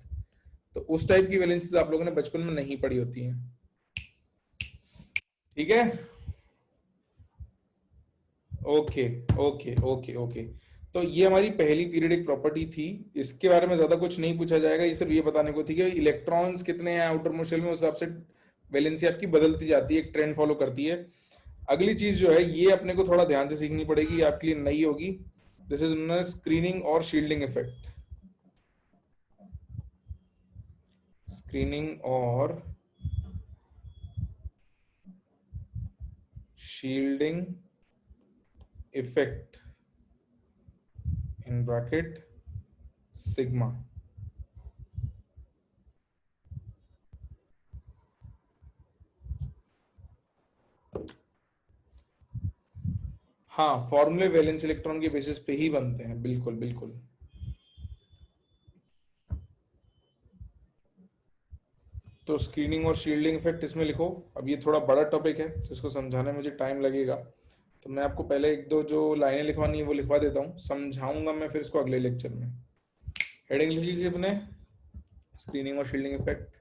तो उस टाइप की वैलेंसीज आप लोगों ने बचपन में नहीं पढ़ी होती हैं। ठीक है, ओके ओके ओके ओके। तो ये हमारी पहली पीरियडिक प्रॉपर्टी थी, इसके बारे में ज्यादा कुछ नहीं पूछा जाएगा, ये सिर्फ ये बताने को थी कि इलेक्ट्रॉन्स कितने हैं आउटर मोस्ट शेल में, उस हिसाब से वैलेंसी आपकी बदलती जाती है, एक ट्रेंड फॉलो करती है। अगली चीज जो है ये अपने को थोड़ा ध्यान से सीखनी पड़ेगी, आपके लिए नई होगी। This is known as screening और शील्डिंग इफेक्ट। स्क्रीनिंग और shielding effect in bracket sigma। हाँ, फॉर्मूले वैलेंस इलेक्ट्रॉन के बेसिस पे ही बनते हैं, बिल्कुल बिल्कुल। तो स्क्रीनिंग और शील्डिंग इफेक्ट इसमें लिखो। अब ये थोड़ा बड़ा टॉपिक है तो इसको समझाने में मुझे टाइम लगेगा, तो मैं आपको पहले एक दो जो लाइनें लिखवानी है वो लिखवा देता हूँ, समझाऊंगा मैं फिर इसको अगले लेक्चर में। हेडिंग लिख लीजिए अपने, स्क्रीनिंग और शील्डिंग इफेक्ट।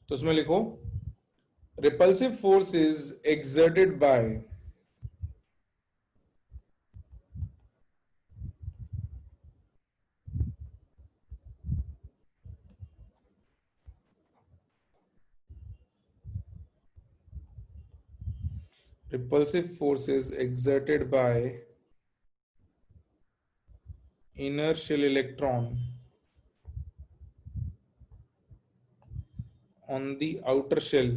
तो उसमें लिखो, repulsive force is exerted by repulsive forces exerted by inertial electron on the outer shell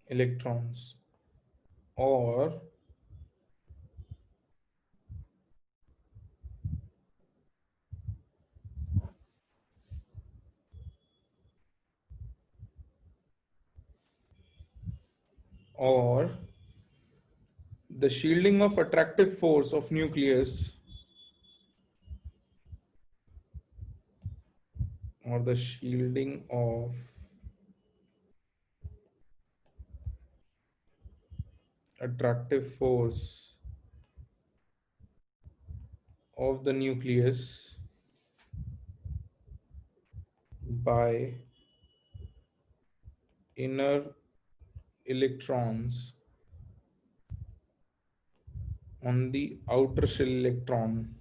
electrons or the shielding of attractive force of nucleus or the shielding of attractive force of the nucleus by inner electrons on the outer shell electron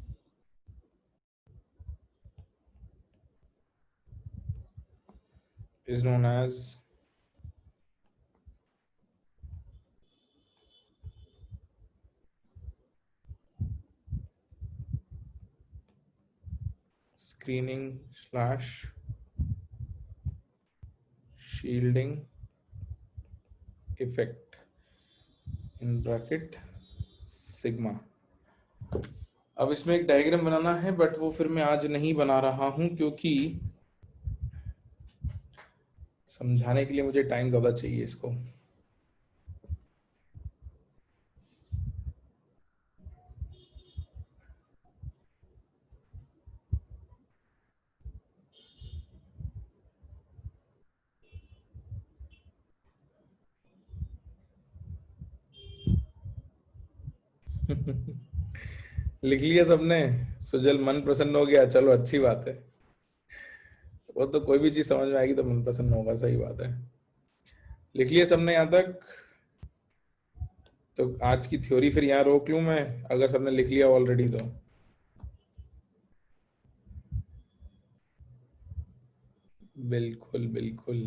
is known as screening slash shielding effect in bracket sigma. अब इसमें एक diagram बनाना है, but वो फिर मैं आज नहीं बना रहा हूं क्योंकि समझाने के लिए मुझे टाइम ज्यादा चाहिए इसको। लिख लिया सबने, सुजल मन प्रसन्न हो गया, चलो अच्छी बात है। वो तो कोई भी चीज समझ में आएगी तो मन प्रसन्न होगा, सही बात है। लिख लिया सबने यहाँ तक? तो आज की थ्योरी फिर यहाँ रोक लूं मैं, अगर सबने लिख लिया ऑलरेडी तो? बिल्कुल बिल्कुल।